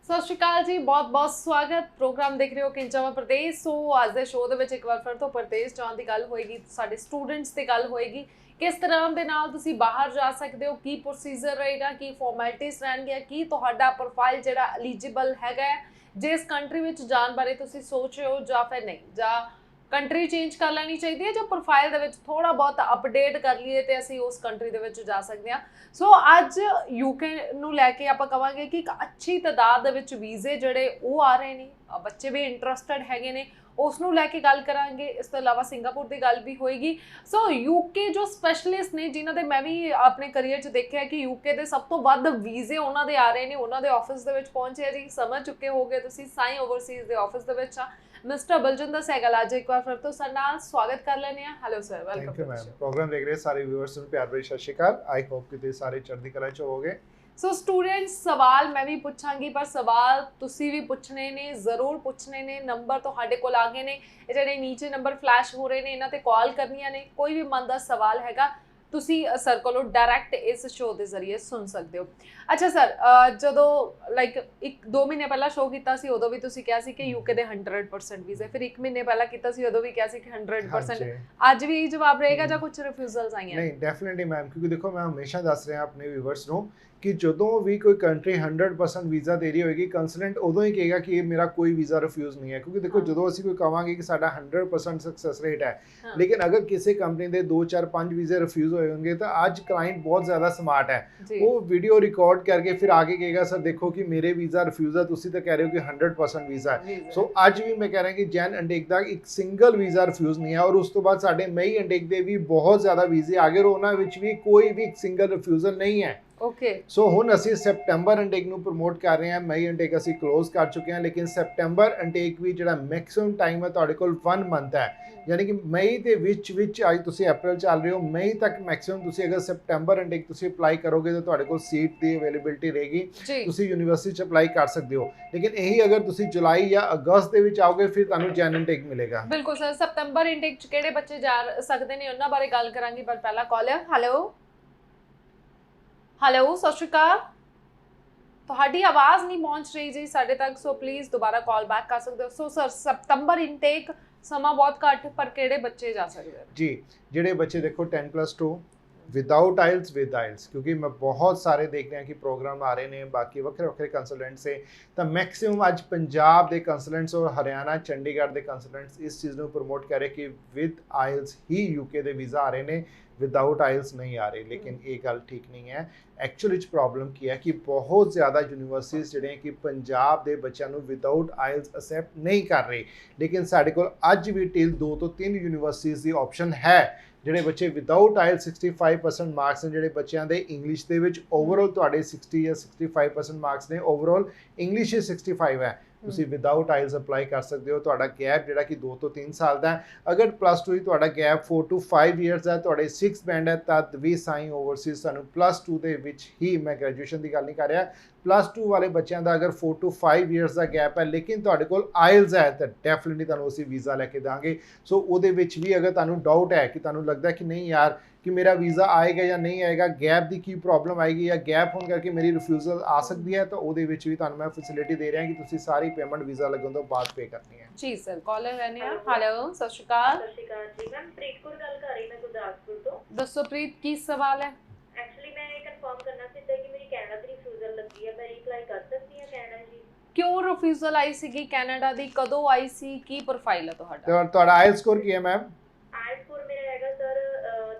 ਸਤਿ ਸ਼੍ਰੀ ਅਕਾਲ ਜੀ, ਬਹੁਤ-ਬਹੁਤ ਸਵਾਗਤ। ਪ੍ਰੋਗਰਾਮ ਦੇਖ ਰਹੇ ਹੋ ਕਿੰਜਾਵਾ ਪ੍ਰਦੇਸ਼। ਸੋ ਅੱਜ ਦੇ ਸ਼ੋਅ ਦੇ ਵਿੱਚ ਇੱਕ ਵਾਰ ਫਿਰ ਤੋਂ ਪ੍ਰਦੇਸ਼ ਜਾਣ ਦੀ ਗੱਲ ਹੋਏਗੀ, ਸਾਡੇ ਸਟੂਡੈਂਟਸ ਦੀ ਗੱਲ ਹੋਏਗੀ। ਕਿਸ ਤਰ੍ਹਾਂ ਦੇ ਨਾਲ ਤੁਸੀਂ ਬਾਹਰ ਜਾ ਸਕਦੇ ਹੋ, ਕੀ ਪ੍ਰੋਸੀਜਰ ਰਹੇਗਾ, ਕੀ ਫਾਰਮੈਲਿਟੀਜ਼ ਰਹਿਣਗੀਆਂ, ਕੀ ਤੁਹਾਡਾ ਪ੍ਰੋਫਾਈਲ ਜਿਹੜਾ ਐਲੀਜੀਬਲ ਹੈਗਾ ਜਿਸ ਕੰਟਰੀ ਵਿੱਚ ਜਾਣ ਬਾਰੇ ਤੁਸੀਂ ਸੋਚ ਰਹੇ ਹੋ ਜਾਂ ਫਿਰ ਨਹੀਂ, ਜਾਂ ਕੰਟਰੀ ਚੇਂਜ ਕਰ ਲੈਣੀ ਚਾਹੀਦੀ ਹੈ ਜਾਂ ਪ੍ਰੋਫਾਈਲ ਦੇ ਵਿੱਚ ਥੋੜਾ ਬਹੁਤ ਅਪਡੇਟ ਕਰ ਲਈਏ ਤੇ ਅਸੀਂ ਉਸ ਕੰਟਰੀ ਦੇ ਵਿੱਚ ਜਾ ਸਕਦੇ ਹਾਂ। ਸੋ ਅੱਜ ਯੂਕੇ ਨੂੰ ਲੈ ਕੇ ਆਪਾਂ ਕਵਾਂਗੇ ਕਿ ਇੱਕ ਅੱਛੀ ਤਾਦਾਦ ਦੇ ਵਿੱਚ ਵੀਜ਼ੇ ਜਿਹੜੇ ਉਹ ਆ ਰਹੇ ਨੇ, ਬੱਚੇ ਵੀ ਇੰਟਰਸਟਡ ਹੈਗੇ ਨੇ, ਉਸ ਨੂੰ ਲੈ ਕੇ ਗੱਲ ਕਰਾਂਗੇ। ਇਸ ਤੋਂ ਇਲਾਵਾ ਸਿੰਗਾਪੁਰ ਦੀ ਗੱਲ ਵੀ ਹੋਏਗੀ। ਸੋ ਯੂਕੇ ਜੋ ਸਪੈਸ਼ਲਿਸਟ ਨੇ, ਜਿਨ੍ਹਾਂ ਦੇ ਮੈਂ ਵੀ ਆਪਣੇ ਕਰੀਅਰ 'ਚ ਦੇਖਿਆ ਕਿ ਯੂਕੇ ਦੇ ਸਭ ਤੋਂ ਵੱਧ ਵੀਜ਼ੇ ਉਹਨਾਂ ਦੇ ਆ ਰਹੇ ਨੇ, ਉਹਨਾਂ ਦੇ ਆਫਿਸ ਦੇ ਵਿੱਚ ਪਹੁੰਚੇ ਜੀ। ਸਮਝ ਚੁੱਕੇ ਹੋਗੇ ਤੁਸੀਂ, ਸਾਈ ਓਵਰਸੀਜ਼ ਦੇ ਆਫਿਸ ਦੇ ਵਿੱਚ ਆ ਮਿਸਟਰ ਬਲਜਿੰਦਰ ਸਹਿਗਲ। ਅੱਜ ਇੱਕ ਵਾਰ ਫਿਰ ਤੋਂ ਸਰ ਨਾਲ ਸਵਾਗਤ ਕਰ ਲੈਂਦੇ ਹਾਂ। Hello sir, welcome. Thank you ma'am. Programme देख रहे सारे व्यूअर्स ਨੂੰ ਪਿਆਰ ਭਰੀ ਸਤਿ ਸ਼੍ਰੀ ਅਕਾਲ। ਆਈ ਹੋਪ ਕਿ ਤੁਸੀਂ ਸਾਰੇ ਚੜ੍ਹਦੀ ਕਲਾ 'ਚ ਹੋਵੋਗੇ। ਸੋ ਸਟੂਡੈਂਟਸ, ਸਵਾਲ ਮੈਂ ਵੀ ਪੁੱਛਾਂਗੀ, ਪਰ ਸਵਾਲ ਤੁਸੀਂ ਵੀ ਪੁੱਛਣੇ ਨੇ, ਜ਼ਰੂਰ ਪੁੱਛਣੇ ਨੇ। ਨੰਬਰ ਤੁਹਾਡੇ ਕੋਲ ਆ ਗਏ ਨੇ, ਇਹ ਜਿਹੜੇ ਨੀਚੇ ਨੰਬਰ ਫਲੈਸ਼ ਹੋ ਰਹੇ ਨੇ, ਇਹਨਾਂ ਤੇ ਕਾਲ ਕਰਨੀਆਂ ਨੇ। ਕੋਈ ਵੀ ਮਨ ਦਾ ਸਵਾਲ ਹੈਗਾ ਤੁਸੀਂ ਸਰ ਕੋਲੋਂ ਡਾਇਰੈਕਟ ਇਸ ਸ਼ੋਅ ਦੇ ਜ਼ਰੀਏ ਸੁਣ ਸਕਦੇ ਹੋ। ਅੱਛਾ ਸਰ, ਜਦੋਂ ਲਾਈਕ 1-2 ਮਹੀਨੇ ਪਹਿਲਾਂ ਸ਼ੋਅ ਕੀਤਾ ਸੀ, ਉਦੋਂ ਵੀ ਤੁਸੀਂ ਕਿਹਾ ਸੀ ਕਿ ਯੂਕੇ ਦੇ 100% ਵੀਜ਼ੇ, ਫਿਰ 1 ਮਹੀਨੇ ਪਹਿਲਾਂ ਕੀਤਾ ਸੀ, ਉਦੋਂ ਵੀ ਕਿਹਾ ਸੀ ਕਿ 100%। ਅੱਜ ਵੀ ਇਹੀ ਜਵਾਬ ਰਹੇਗਾ ਜਾਂ ਕੁਝ ਰਿਫਿਊਜ਼ਲਸ ਆਈਆਂ? ਨਹੀਂ, ਡੈਫੀਨਿਟਲੀ ਮੈਮ, ਕਿਉਂਕਿ ਦੇਖੋ ਮੈਂ ਹਮੇਸ਼ਾ ਦੱਸ ਰਿਹਾ ਆਪਣੇ ਵਿਊਅਰਸ ਨੂੰ ਕਿ ਜਦੋਂ ਵੀ ਕੋਈ ਕੰਟਰੀ 100% ਵੀਜ਼ਾ ਦੇ ਰਹੀ ਹੋਏਗੀ, ਕੰਸਲਟੈਂਟ ਉਦੋਂ ਹੀ ਕਹੇਗਾ ਕਿ ਇਹ ਮੇਰਾ ਕੋਈ ਵੀਜ਼ਾ ਰਿਫਿਊਜ਼ ਨਹੀਂ ਹੈ। ਕਿਉਂਕਿ ਦੇਖੋ ਜਦੋਂ ਅਸੀਂ ਕੋਈ ਕਹਾਂਗੇ ਕਿ ਸਾਡਾ 100% ਸਕਸੈਸ ਰੇਟ ਹੈ, ਲੇਕਿਨ ਅਗਰ ਕਿਸੇ ਕੰਪਨੀ ਦੇ 2 4 5 ਵੀਜ਼ੇ ਰਿਫਿਊਜ਼ ਹੋਏ ਹੋਣਗੇ ਤਾਂ ਅੱਜ ਕਲਾਇੰਟ ਬਹੁਤ ਜ਼ਿਆਦਾ ਸਮਾਰਟ ਹੈ, ਉਹ ਵੀਡੀਓ ਰਿਕਾਰਡ ਕਰਕੇ ਫਿਰ ਆਗੇ ਕਹੇਗਾ ਸਰ ਦੇਖੋ ਕਿ ਮੇਰੇ ਵੀਜ਼ਾ ਰਿਫਿਊਜ਼ ਹੈ, ਤੁਸੀਂ ਤਾਂ ਕਹਿ ਰਹੇ ਹੋ ਕਿ 100% ਵੀਜ਼ਾ ਹੈ। ਸੋ ਅੱਜ ਵੀ ਮੈਂ ਕਹਿ ਰਿਹਾ ਕਿ ਜੈਨ ਇੰਟੇਕ ਦਾ ਇੱਕ ਸਿੰਗਲ ਵੀਜ਼ਾ ਰਿਫਿਊਜ਼ ਨਹੀਂ ਹੈ, ਔਰ ਉਸ ਤੋਂ ਬਾਅਦ ਸਾਡੇ ਮਈ ਇੰਟੇਕ ਦੇ ਵੀ ਬਹੁਤ ਜ਼ਿਆਦਾ ਵੀਜ਼ੇ ਆ ਗਏ, ਔਰ ਉਹਨਾਂ ਵਿੱਚ ਵੀ ਕੋਈ ਵੀ ਸਿੰਗਲ ਰਿਫਿਊਜ਼ਲ ਨਹੀਂ ਹੈ। ਓਕੇ, ਸੋ ਹੁਣ ਅਸੀਂ ਸੈਪਟੈਂਬਰ ਇੰਟੇਕ ਨੂੰ ਪ੍ਰਮੋਟ ਕਰ ਰਹੇ ਹਾਂ। ਮਈ ਇੰਟੇਕ ਅਸੀਂ ਕਲੋਜ਼ ਕਰ ਚੁੱਕੇ ਹਾਂ, ਲੇਕਿਨ ਸੈਪਟੈਂਬਰ ਇੰਟੇਕ ਵੀ ਜਿਹੜਾ ਮੈਕਸਿਮਮ ਟਾਈਮ ਹੈ ਤੁਹਾਡੇ ਕੋਲ 1 ਮੰਥ ਹੈ, ਯਾਨੀ ਕਿ ਮਈ ਦੇ ਵਿੱਚ ਅੱਜ ਤੁਸੀਂ ਅਪ੍ਰੈਲ ਚੱਲ ਰਹੇ ਹੋ, ਮਈ ਤੱਕ ਮੈਕਸਿਮਮ ਤੁਸੀਂ ਅਗਰ ਸੈਪਟੈਂਬਰ ਇੰਟੇਕ ਤੁਸੀਂ ਅਪਲਾਈ ਕਰੋਗੇ ਤਾਂ ਤੁਹਾਡੇ ਕੋਲ ਸੀਟ ਦੀ ਅਵੇਲੇਬਿਲਿਟੀ ਰਹੇਗੀ, ਤੁਸੀਂ ਯੂਨੀਵਰਸਿਟੀ 'ਚ ਅਪਲਾਈ ਕਰ ਸਕਦੇ ਹੋ। ਲੇਕਿਨ ਇਹੀ ਅਗਰ ਤੁਸੀਂ ਜੁਲਾਈ ਜਾਂ ਅਗਸਤ ਦੇ ਵਿੱਚ ਆਓਗੇ ਫਿਰ ਤੁਹਾਨੂੰ ਜੈਨ ਇੰਟੇਕ ਮਿਲੇਗਾ। ਬਿਲਕੁਲ ਸਰ, ਸੈਪਟੈਂਬਰ ਇੰਟੇਕ 'ਚ ਕਿਹੜੇ ਬੱਚੇ ਜਾ ਸਕਦੇ ਨੇ ਉਹਨਾਂ ਬਾਰੇ ਗੱਲ ਕਰਾਂਗੇ, ਪਰ ਪਹਿਲਾ ਕਾਲ ਹੈ। ਹੈਲੋ, ਸਤਿ ਸ਼੍ਰੀ ਅਕਾਲ। ਤੁਹਾਡੀ ਆਵਾਜ਼ ਨਹੀਂ ਪਹੁੰਚ ਰਹੀ ਜੀ ਸਾਡੇ ਤੱਕ, ਸੋ ਪਲੀਜ਼ ਦੁਬਾਰਾ ਕਾਲ ਬੈਕ ਕਰ ਸਕਦੇ ਹੋ। ਸੋ ਸਰ, ਸਤੰਬਰ ਇਨਟੇਕ ਸਮਾਂ ਬਹੁਤ ਘੱਟ, ਪਰ ਕਿਹੜੇ ਬੱਚੇ ਜਾ ਸਕਦੇ ਨੇ ਜੀ? ਜਿਹੜੇ ਬੱਚੇ ਦੇਖੋ 10+2 ਵਿਦਆਊਟ ਆਇਲਸ, ਵਿਦ ਆਇਲਸ, ਕਿਉਂਕਿ ਮੈਂ ਬਹੁਤ ਸਾਰੇ ਦੇਖ ਰਿਹਾ ਕਿ ਪ੍ਰੋਗਰਾਮ ਆ ਰਹੇ ਨੇ, ਬਾਕੀ ਵੱਖਰੇ ਵੱਖਰੇ ਕੰਸਲਟੈਂਟਸ ਹੈ, ਤਾਂ ਮੈਕਸਿਮਮ ਅੱਜ ਪੰਜਾਬ ਦੇ ਕੰਸਲਟੈਂਟਸ ਔਰ ਹਰਿਆਣਾ ਚੰਡੀਗੜ੍ਹ ਦੇ ਕੰਸਲਟੈਂਟਸ ਇਸ ਚੀਜ਼ ਨੂੰ ਪ੍ਰਮੋਟ ਕਰ ਰਹੇ ਕਿ ਵਿਦ ਆਇਲਸ ਹੀ ਯੂਕੇ ਦੇ ਵੀਜ਼ਾ ਆ ਰਹੇ ਨੇ, ਵਿਦਆਊਟ ਆਇਲਸ ਨਹੀਂ ਆ ਰਹੇ। ਲੇਕਿਨ ਇਹ ਗੱਲ ਠੀਕ ਨਹੀਂ ਹੈ। ਐਕਚੁਅਲੀ ਚ ਪ੍ਰੋਬਲਮ ਕੀ ਹੈ ਕਿ ਬਹੁਤ ਜ਼ਿਆਦਾ ਯੂਨੀਵਰਸਿਟੀਜ਼ ਜਿਹੜੇ ਕਿ ਪੰਜਾਬ ਦੇ ਬੱਚਿਆਂ ਨੂੰ ਵਿਦਆਊਟ ਆਇਲਸ ਅਸੈਪਟ ਨਹੀਂ ਕਰ ਰਹੇ, ਲੇਕਿਨ ਸਾਡੇ ਕੋਲ ਅੱਜ ਵੀ ਟਿਲ 2 ਤੋਂ 3 ਯੂਨੀਵਰਸਿਟੀਜ਼ ਦੀ ਆਪਸ਼ਨ ਹੈ ਜਿਹੜੇ ਬੱਚੇ ਵਿਦਆਊਟ ਆਇਲਸ 65% ਮਾਰਕਸ ਨੇ, ਜਿਹੜੇ ਬੱਚਿਆਂ ਦੇ ਇੰਗਲਿਸ਼ ਦੇ ਵਿੱਚ ਓਵਰਆਲ ਤੁਹਾਡੇ 60 ਜਾਂ 65% ਮਾਰਕਸ ਨੇ, ਓਵਰਆਲ ਇੰਗਲਿਸ਼ 65 ਹੈ, ਤੁਸੀਂ ਵਿਦਆਊਟ ਆਇਲਸ ਅਪਲਾਈ ਕਰ ਸਕਦੇ ਹੋ। ਤੁਹਾਡਾ ਗੈਪ ਜਿਹੜਾ ਕਿ 2 ਤੋਂ 3 ਸਾਲ ਦਾ ਹੈ, ਅਗਰ +2 ਦੀ ਤੁਹਾਡਾ ਗੈਪ 4 to 5 ਇਅਰਸ ਹੈ, ਤੁਹਾਡੇ 6 ਬੈਂਡ ਹੈ, ਤਦ ਵੀ ਸਾਈ ਓਵਰਸੀਜ਼ ਤੁਹਾਨੂੰ +2 ਦੇ ਵਿੱਚ ਹੀ, ਮੈਂ ਗ੍ਰੈਜੂਏਸ਼ਨ ਦੀ ਗੱਲ ਨਹੀਂ ਕਰ ਰਿਹਾ, +2 ਵਾਲੇ ਬੱਚਿਆਂ ਦਾ ਅਗਰ 4 to 5 ਇਅਰਸ ਦਾ ਗੈਪ ਹੈ ਲੇਕਿਨ ਤੁਹਾਡੇ ਕੋਲ ਆਇਲਸ ਹੈ ਤਾਂ ਡੈਫੀਨਿਟਲੀ ਤੁਹਾਨੂੰ ਅਸੀਂ ਵੀਜ਼ਾ ਲੈ ਕੇ ਦਾਂਗੇ। ਸੋ ਉਹਦੇ ਵਿੱਚ ਵੀ ਅਗਰ ਤੁਹਾਨੂੰ ਡਾਊਟ ਹੈ ਕਿ ਤੁਹਾਨੂੰ ਲੱਗਦਾ ਕਿ ਨਹੀਂ ਯਾਰ ਕਿ ਮੇਰਾ ਵੀਜ਼ਾ ਆਏਗਾ ਜਾਂ ਨਹੀਂ ਆਏਗਾ, ਗੈਪ ਦੀ ਕੀ ਪ੍ਰੋਬਲਮ ਆਏਗੀ ਜਾਂ ਗੈਪ ਹੋਣ ਕਰਕੇ ਮੇਰੀ ਰਿਫਿਊਜ਼ਲ ਆ ਸਕਦੀ ਹੈ, ਤਾਂ ਉਹਦੇ ਵਿੱਚ ਵੀ ਤੁਹਾਨੂੰ ਮੈਂ ਫੈਸਿਲਿਟੀ ਦੇ ਰਿਹਾ ਕਿ ਤੁਸੀਂ ਸਾਰੀ ਪੇਮੈਂਟ ਵੀਜ਼ਾ ਲੱਗਣ ਤੋਂ ਬਾਅਦ ਪੇ ਕਰਨੀ ਹੈ। ਜੀ ਸਰ, ਕਾਲਰ ਰਹਿਣੇ ਆ। ਹੈਲੋ, ਸਤਿ ਸ਼੍ਰੀ ਅਕਾਲ। ਸਤਿ ਸ਼੍ਰੀ ਅਕਾਲ ਜੀ ਮੈਮ, ਪ੍ਰੀਤਕੌਰ ਗੱਲ ਕਰ ਰਹੀ ਮੈਂ ਗੁਰਦਾਸਪੁਰ ਤੋਂ। ਦੱਸੋ ਪ੍ਰੀਤ, ਕੀ ਸਵਾਲ ਹੈ? ਐਕਚੁਅਲੀ ਮੈਂ ਇਹ ਕਨਫਰਮ ਕਰਨਾ ਸੀ ਕਿ ਮੇਰੀ ਕੈਨੇਡਾ ਦੀ ਰਿਫਿਊਜ਼ਲ ਲੱਗੀ ਹੈ, ਮੈਂ ਰੀਅਪਲਾਈ ਕਰ ਸਕਦੀ ਹਾਂ ਕੈਨੇਡਾ ਜੀ? ਕਿਉਂ ਰਿਫਿਊਜ਼ਲ ਆਈ ਸੀਗੀ ਕੈਨੇਡਾ ਦੀ, ਕਦੋਂ ਆਈ ਸੀ, ਕੀ ਪ੍ਰੋਫਾਈਲ ਹੈ ਤੁਹਾਡਾ? ਤੁਹਾਡਾ ਆਇਲਸ ਸਕੋਰ ਕੀ ਹੈ ਮੈਮ? ਆਇਲਸ ਸਕੋਰ ਮੇਰਾ ਹੈਗਾ ਸਰ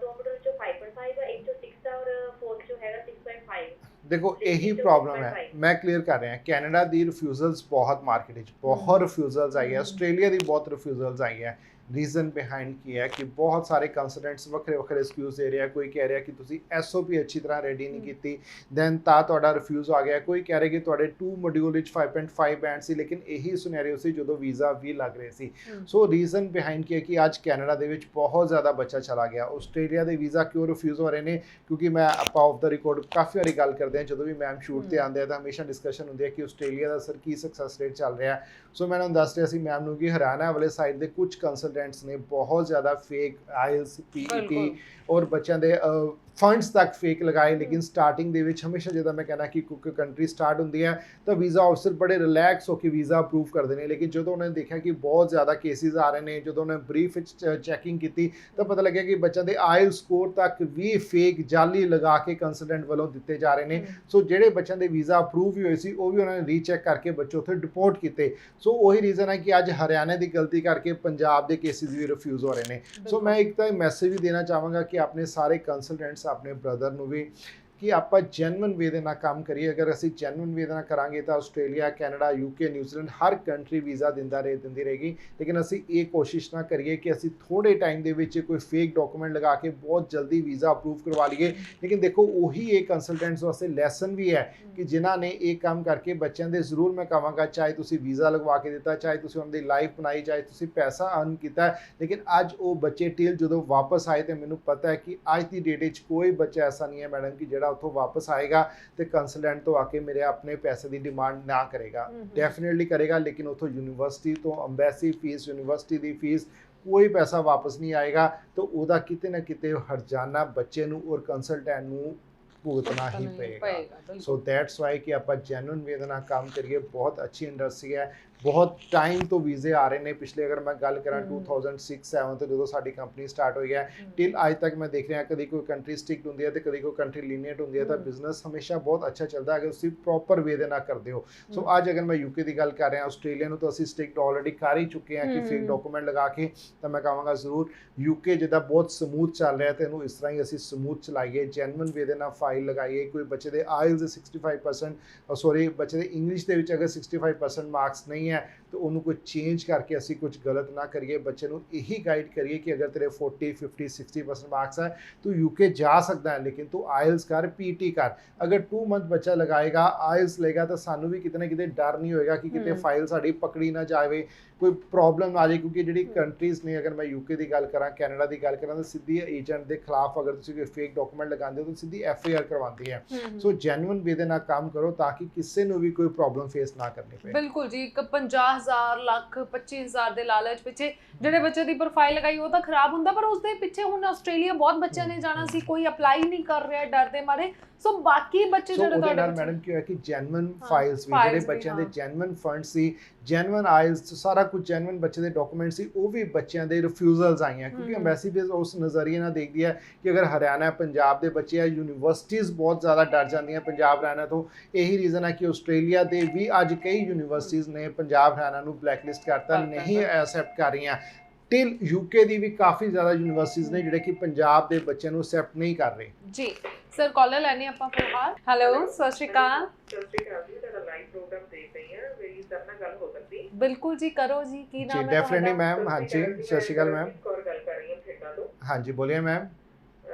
2 ਮੋਡਲ ਚੋਂ 5.5 ਹੈ, ਇੱਕ ਚੋਂ 6 ਹੈ ਔਰ 4 ਚੋਂ ਹੈਗਾ 6.5। ਦੇਖੋ ਇਹੀ ਪ੍ਰੋਬਲਮ ਹੈ, ਮੈਂ ਕਲੀਅਰ ਕਰ ਰਿਹਾ। ਕੈਨੇਡਾ ਦੀ ਰਿਫਿਊਜ਼ਲਸ ਬਹੁਤ ਮਾਰਕੀਟ ਵਿੱਚ ਬਹੁਤ ਰਿਫਿਊਜ਼ਲਸ ਆਈ ਹੈ, ਆਸਟ੍ਰੇਲੀਆ ਦੀ ਬਹੁਤ ਰਿਫਿਊਜ਼ਲਸ ਆਈ ਹੈ। ਰੀਜ਼ਨ ਬਿਹਾਈਂਡ ਕੀ ਹੈ ਕਿ ਬਹੁਤ ਸਾਰੇ ਕੰਸਲਟੈਂਟਸ ਵੱਖਰੇ ਵੱਖਰੇ ਐਕਸਕਿਊਜ਼ ਦੇ ਰਿਹਾ। ਕੋਈ ਕਹਿ ਰਿਹਾ ਕਿ ਤੁਸੀਂ SOP ਅੱਛੀ ਤਰ੍ਹਾਂ ਰੈਡੀ ਨਹੀਂ ਕੀਤੀ, ਦੈਨ ਤਾਂ ਤੁਹਾਡਾ ਰਿਫਿਊਜ਼ ਆ ਗਿਆ। ਕੋਈ ਕਹਿ ਰਿਹਾ ਕਿ ਤੁਹਾਡੇ 2 ਮੋਡਿਊਲ ਵਿੱਚ 5.5 ਬੈਂਡ ਸੀ, ਲੇਕਿਨ ਇਹੀ ਸਿਨੈਰੀਓ ਸੀ ਜਦੋਂ ਵੀਜ਼ਾ ਵੀ ਲੱਗ ਰਹੇ ਸੀ। ਸੋ ਰੀਜ਼ਨ ਬਿਹਾਈਂਡ ਕੀ ਹੈ ਕਿ ਅੱਜ ਕੈਨੇਡਾ ਦੇ ਵਿੱਚ ਬਹੁਤ ਜ਼ਿਆਦਾ ਬੱਚਾ ਚਲਾ ਗਿਆ। ਆਸਟ੍ਰੇਲੀਆ ਦੇ ਵੀਜ਼ਾ ਕਿਉਂ ਰਿਫਿਊਜ਼ ਹੋ ਰਹੇ ਨੇ? ਕਿਉਂਕਿ ਮੈਂ ਆਪਾਂ ਆਫ ਦਾ ਰਿਕਾਰਡ ਕਾਫੀ ਵਾਰੀ ਗੱਲ ਕਰਦੇ ਹਾਂ, ਜਦੋਂ ਵੀ ਮੈਮ ਸ਼ੂਟ ਤੇ ਆਉਂਦੇ ਆ ਤਾਂ ਹਮੇਸ਼ਾ ਡਿਸਕਸ਼ਨ ਹੁੰਦੀ ਹੈ ਕਿ ਆਸਟ੍ਰੇਲੀਆ ਦਾ ਸਰ ਕੀ ਸਕਸੈਸ ਰੇਟ ਚੱਲ ਰਿਹਾ। ਸੋ ਮੈਂ ਤੁਹਾਨੂੰ ਦੱਸ ਰਿਹਾ ਸੀ ਮੈਮ ਨੂੰ ਕਿ ਹਰਿਆਣਾ ਵਾਲੇ ਸਾਈਡ ਦੇ ਕੁਝ ਕੰਸਲਟੈਂਟਸ ਨੇ ਬਹੁਤ ਜ਼ਿਆਦਾ ਫੇਕ ਆਇਲਸ, PET ਔਰ ਬੱਚਿਆਂ ਦੇ ਫੰਡਸ ਤੱਕ ਫੇਕ ਲਗਾਏ। ਲੇਕਿਨ ਸਟਾਰਟਿੰਗ ਦੇ ਵਿੱਚ ਹਮੇਸ਼ਾ ਜਦੋਂ ਮੈਂ ਕਹਿੰਦਾ ਕਿ ਕੋਈ ਕੰਟਰੀ ਸਟਾਰਟ ਹੁੰਦੀ ਹੈ ਤਾਂ ਵੀਜ਼ਾ ਆਫਿਸਰ ਬੜੇ ਰਿਲੈਕਸ ਹੋ ਕੇ ਵੀਜ਼ਾ ਅਪਰੂਵ ਕਰਦੇ ਨੇ। ਲੇਕਿਨ ਜਦੋਂ ਉਹਨਾਂ ਨੇ ਦੇਖਿਆ ਕਿ ਬਹੁਤ ਜ਼ਿਆਦਾ ਕੇਸਿਸ ਆ ਰਹੇ ਨੇ, ਜਦੋਂ ਉਹਨਾਂ ਨੇ ਬਰੀਫ ਵਿੱਚ ਚੈਕਿੰਗ ਕੀਤੀ ਤਾਂ ਪਤਾ ਲੱਗਿਆ ਕਿ ਬੱਚਿਆਂ ਦੇ ਆਇਲ ਸਕੋਰ ਤੱਕ ਵੀ ਫੇਕ ਜਾਲੀ ਲਗਾ ਕੇ ਕੰਸਲਟੈਂਟ ਵੱਲੋਂ ਦਿੱਤੇ ਜਾ ਰਹੇ ਨੇ। ਸੋ ਜਿਹੜੇ ਬੱਚਿਆਂ ਦੇ ਵੀਜ਼ਾ ਅਪਰੂਵ ਵੀ ਹੋਏ ਸੀ ਉਹ ਵੀ ਉਹਨਾਂ ਨੇ ਰੀਚੈਕ ਕਰਕੇ ਬੱਚੇ ਉੱਥੇ ਡਿਪੋਰਟ ਕੀਤੇ। ਸੋ ਉਹੀ ਰੀਜ਼ਨ ਹੈ ਕਿ ਅੱਜ ਹਰਿਆਣਾ ਦੀ ਗਲਤੀ ਕਰਕੇ ਪੰਜਾਬ ਦੇ ਕੇਸਿਸ ਵੀ ਰਿਫਿਊਜ਼ ਹੋ ਰਹੇ ਨੇ। ਸੋ ਮੈਂ ਇੱਕ ਤਾਂ ਮੈਸੇਜ ਵੀ ਦੇਣਾ ਚਾਹਾਂਗਾ ਕਿ ਆਪਣੇ ਸਾਰੇ ਕੰਸਲਟੈਂਟਸ ਆਪਣੇ ਬ੍ਰਦਰ ਨੂੰ ਵੀ ਕਿ ਆਪਾਂ ਜੈਨੂਇਨ ਵੇ ਦੇ ਨਾਲ ਕੰਮ ਕਰੀਏ। ਅਗਰ ਅਸੀਂ ਜੈਨੂਇਨ ਵੇ ਦੇ ਨਾਲ ਕਰਾਂਗੇ ਤਾਂ ਆਸਟ੍ਰੇਲੀਆ, ਕੈਨੇਡਾ, UK, ਨਿਊਜ਼ੀਲੈਂਡ ਦਿੰਦੀ ਕੰਟਰੀ ਵੀਜ਼ਾ ਦਿੰਦੀ ਰਹੇਗੀ। ਲੇਕਿਨ ਅਸੀਂ ਇਹ ਕੋਸ਼ਿਸ਼ ਨਾ ਕਰੀਏ ਕਿ ਅਸੀਂ ਥੋੜੇ ਟਾਈਮ ਦੇ ਵਿੱਚ ਕੋਈ ਫੇਕ ਡਾਕੂਮੈਂਟ ਲਗਾ ਕੇ ਬਹੁਤ ਜਲਦੀ ਵੀਜ਼ਾ ਅਪਰੂਵ ਕਰਵਾ ਲਈਏ। ਲੇਕਿਨ ਦੇਖੋ ਉਹੀ ਇਹ ਕੰਸਲਟੈਂਟਸ ਵਾਸਤੇ ਲੈਸਨ ਵੀ ਹੈ ਕਿ ਜਿਨ੍ਹਾਂ ਨੇ ਇਹ ਕੰਮ ਕਰਕੇ ਬੱਚਿਆਂ ਦੇ ਜ਼ਰੂਰ ਮੈਂ ਕਹਾਂਗਾ, ਚਾਹੇ ਤੁਸੀਂ ਵੀਜ਼ਾ ਲਗਵਾ ਕੇ ਦਿੱਤਾ, ਚਾਹੇ ਤੁਸੀਂ ਉਹਨਾਂ ਦੀ ਲਾਈਫ ਬਣਾਈ, ਚਾਹੇ ਤੁਸੀਂ ਪੈਸਾ ਅਰਨ ਕੀਤਾ, ਲੇਕਿਨ ਅੱਜ ਉਹ ਬੱਚੇ ਟਿਲ ਜਦੋਂ ਵਾਪਸ ਆਏ ਤੇ ਮੈਨੂੰ ਪਤਾ ਹੈ ਕਿ ਅੱਜ ਦੀ ਡੇਟ ਵਿੱਚ ਕੋਈ ਬੱਚਾ ਐਸਾ ਨਹੀਂ ਹੈ ਮੈਡਮ ਕਿ ਜਿਹੜਾ ਉੱਥੋਂ ਵਾਪਸ ਆਏਗਾ ਤੇ ਕੰਸਲਟੈਂਟ ਤੋਂ ਆ ਕੇ ਮੇਰੇ ਆਪਣੇ ਪੈਸੇ ਦੀ ਡਿਮਾਂਡ ਨਾ ਕਰੇਗਾ। ਡੈਫੀਨੇਟਲੀ ਕਰੇਗਾ, ਲੇਕਿਨ ਉੱਥੋਂ ਯੂਨੀਵਰਸਿਟੀ ਤੋਂ ਅੰਬੈਸੀ ਫੀਸ, ਯੂਨੀਵਰਸਿਟੀ ਦੀ ਫੀਸ, ਕੋਈ ਪੈਸਾ ਵਾਪਸ ਨਹੀਂ ਆਏਗਾ। ਤਾਂ ਉਹਦਾ ਕਿਤੇ ਨਾ ਕਿਤੇ ਹਰਜਾਨਾ ਬੱਚੇ ਨੂੰ ਔਰ ਕੰਸਲਟੈਂਟ ਨੂੰ ਭੁਗਤਣਾ ਹੀ ਪਏਗਾ। ਸੋ ਦੈਟਸ ਵਾਈ ਕਿ ਆਪਾਂ ਜੈਨੂਇਨ ਵੇ ਦੇ ਨਾਲ ਕੰਮ ਕਰੀਏ। ਬਹੁਤ ਅੱਛੀ ਇੰਡਸਟਰੀ ਹੈ, ਬਹੁਤ ਟਾਈਮ ਤੋਂ ਵੀਜ਼ੇ ਆ ਰਹੇ ਨੇ। ਪਿਛਲੇ ਅਗਰ ਮੈਂ ਗੱਲ ਕਰਾਂ 2006-07 ਤੋਂ ਜਦੋਂ ਸਾਡੀ ਕੰਪਨੀ ਸਟਾਰਟ ਹੋਈ ਹੈ ਟਿਲ ਅੱਜ ਤੱਕ ਮੈਂ ਦੇਖ ਰਿਹਾ ਕਦੀ ਕੋਈ ਕੰਟਰੀ ਸਟਿਕਡ ਹੁੰਦੀ ਹੈ ਤੇ ਕਦੀ ਕੋਈ ਕੰਟਰੀ ਲੀਨੀਅਟ ਹੁੰਦੀ ਹੈ। ਤਾਂ ਬਿਜ਼ਨਸ ਹਮੇਸ਼ਾ ਬਹੁਤ ਅੱਛਾ ਚੱਲਦਾ ਅਗਰ ਤੁਸੀਂ ਪ੍ਰੋਪਰ ਵੇ ਦੇ ਨਾਲ ਕਰਦੇ ਹੋ। ਸੋ ਅੱਜ ਅਗਰ ਮੈਂ UK ਦੀ ਗੱਲ ਕਰ ਰਿਹਾ, ਆਸਟ੍ਰੇਲੀਆ ਨੂੰ ਤਾਂ ਅਸੀਂ ਸਟਿਕਡ ਆਲਰੇਡੀ ਕਰ ਹੀ ਚੁੱਕੇ ਹਾਂ ਕਿ ਫੇਕ ਡਾਕੂਮੈਂਟ ਲਗਾ ਕੇ। ਤਾਂ ਮੈਂ ਕਹਾਂਗਾ ਜ਼ਰੂਰ UK ਜਿੱਦਾਂ ਬਹੁਤ ਸਮੂਥ ਚੱਲ ਰਿਹਾ ਤੇ ਇਹਨੂੰ ਇਸ ਤਰ੍ਹਾਂ ਹੀ ਅਸੀਂ ਸਮੂਥ ਚਲਾਈਏ, ਜੈਨੂਇਨ ਵੇ ਦੇ ਨਾਲ ਫਾਈਲ ਲਗਾਈਏ। ਕੋਈ ਬੱਚੇ ਦੇ ਆਇਲਸ ਦੇ 65% ਸੌਰੀ ਬੱਚੇ ਦੇ ਇੰਗਲਿਸ਼ ਦੇ ਵਿੱਚ ਅਗਰ 65% ਮਾਰਕਸ ਨਹੀਂ ਹੈ तो उन्होंने चेंज करके असी कुछ गलत ना करिए। बच्चे को यही गाइड करिए कि अगर तेरे 40, 50, 60% मार्क्स है तो UK जा सकता है, लेकिन तू आयल्स कर, PT कर। अगर 2 मंथ बच्चा लगाएगा आयल्स लेगा तो सानू भी कितने कितने डर नहीं होएगा कि कितने फाइल साड़ी पकड़ी ना जाए, कोई प्रॉब्लम आ जाए। क्योंकि जी कंट्रीज़ ने अगर मैं UK की गल करा, कैनेडा की गल करा तो सीधी एजेंट के खिलाफ अगर तुम कोई फेक डॉक्यूमेंट लगाते हो तो सीधी FIR करवाती है। सो जैनुअन वे दे नाल काम करो ताकि किसी को भी कोई प्रॉब्लम फेस ना करनी पए। बिल्कुल जी, 50,000 ਲੱਖ 25,000 ਦੇ ਲਾਲਚ ਪਿੱਛੇ ਜਿਹੜੇ ਬੱਚੇ ਦੀ ਪ੍ਰੋਫਾਈਲ ਲਗਾਈ ਉਹ ਤਾਂ ਖਰਾਬ ਹੁੰਦਾ, ਪਰ ਉਸਦੇ ਪਿੱਛੇ ਹੁਣ ਆਸਟ੍ਰੇਲੀਆ ਬਹੁਤ ਬੱਚਿਆਂ ਨੇ ਜਾਣਾ ਸੀ, ਕੋਈ ਅਪਲਾਈ ਨਹੀਂ ਕਰ ਰਿਹਾ ਡਰ ਦੇ ਮਾਰੇ। ਸੋ ਬਾਕੀ ਬੱਚੇ ਜਿਹੜੇ ਤੁਹਾਡੇ ਨਾਲ ਮੈਡਮ ਕੀ ਹੋਇਆ ਕਿ ਜੈਨੂਇਨ ਫਾਈਲਸ ਵੀ ਜਿਹੜੇ ਬੱਚਿਆਂ ਦੇ ਜੈਨੂਇਨ ਫੰਡ ਸੀ, ਜੈਨੂਇਨ ਆਇਲਸ, ਸਾਰਾ ਕੁਝ ਜੈਨੂਇਨ ਬੱਚੇ ਦੇ ਡਾਕੂਮੈਂਟ ਸੀ, ਉਹ ਵੀ ਬੱਚਿਆਂ ਦੇ ਰਿਫਿਊਜ਼ਲਸ ਆਈਆਂ। ਕਿਉਂਕਿ ਐਮਬੈਸੀ ਬੇਸ ਉਸ ਨਜ਼ਰੀਏ ਨਾਲ ਦੇਖਦੀ ਹੈ ਕਿ ਅਗਰ ਹਰਿਆਣਾ ਪੰਜਾਬ ਦੇ ਬੱਚੇ ਆ, ਯੂਨੀਵਰਸਿਟੀਜ਼ ਬਹੁਤ ਜ਼ਿਆਦਾ ਡਰ ਜਾਂਦੀਆਂ ਪੰਜਾਬ ਹਰਿਆਣਾ ਤੋਂ। ਇਹੀ ਰੀਜ਼ਨ ਹੈ ਕਿ ਆਸਟ੍ਰੇਲੀਆ ਦੇ ਵੀ ਅੱਜ ਕਈ ਯੂਨੀਵਰਸਿਟੀਜ਼ ਨੇ ਪੰਜਾਬ ਹਰਿਆਣਾ ਨੂੰ ਬਲੈਕਲਿਸਟ ਕਰਤਾ, ਨਹੀਂ ਐਕਸੈਪਟ ਕਰ ਰਹੀਆਂ। ਟਿਲ UK ਦੀ ਵੀ ਕਾਫੀ ਜ਼ਿਆਦਾ ਯੂਨੀਵਰਸਿਟੀਜ਼ ਨੇ ਜਿਹੜੇ ਕਿ ਪੰਜਾਬ ਦੇ ਬੱਚਿਆਂ ਨੂੰ ਐਕਸੈਪਟ ਨਹੀਂ ਕਰ ਰਹੇ ਜੀ। ਸਰ ਕਾਲਰ ਲੈਣੇ ਆਪਾਂ ਫਿਲਹਾਲ। ਹੈਲੋ, ਸਤਿ ਸ਼੍ਰੀ ਅਕਾਲ। ਸਤਿ ਸ਼੍ਰੀ ਅਕਾਲ ਜੀ, ਤੁਹਾਡਾ ਲਾਈਵ ਪ੍ਰੋਗਰਾਮ ਦੇਖ ਰਹੀ ਹਾਂ, ਮੇਰੀ ਸਰ ਨਾਲ ਗੱਲ ਹੋ ਸਕਦੀ? ਬਿਲਕੁਲ ਜੀ, ਕਰੋ ਜੀ। ਕੀ ਨਾਮ ਹੈ ਤੁਹਾਡਾ? Definitely ma'am. ਹਾਂਜੀ, ਸਤਿ ਸ਼੍ਰੀ ਅਕਾਲ ਮੈਮ। ਕੌਰ ਗੱਲ ਕਰ ਰਹੀ ਹਾਂ ਠੇਕਾ ਤੋਂ। ਹਾਂਜੀ ਬੋਲੀਏ ਮੈਮ।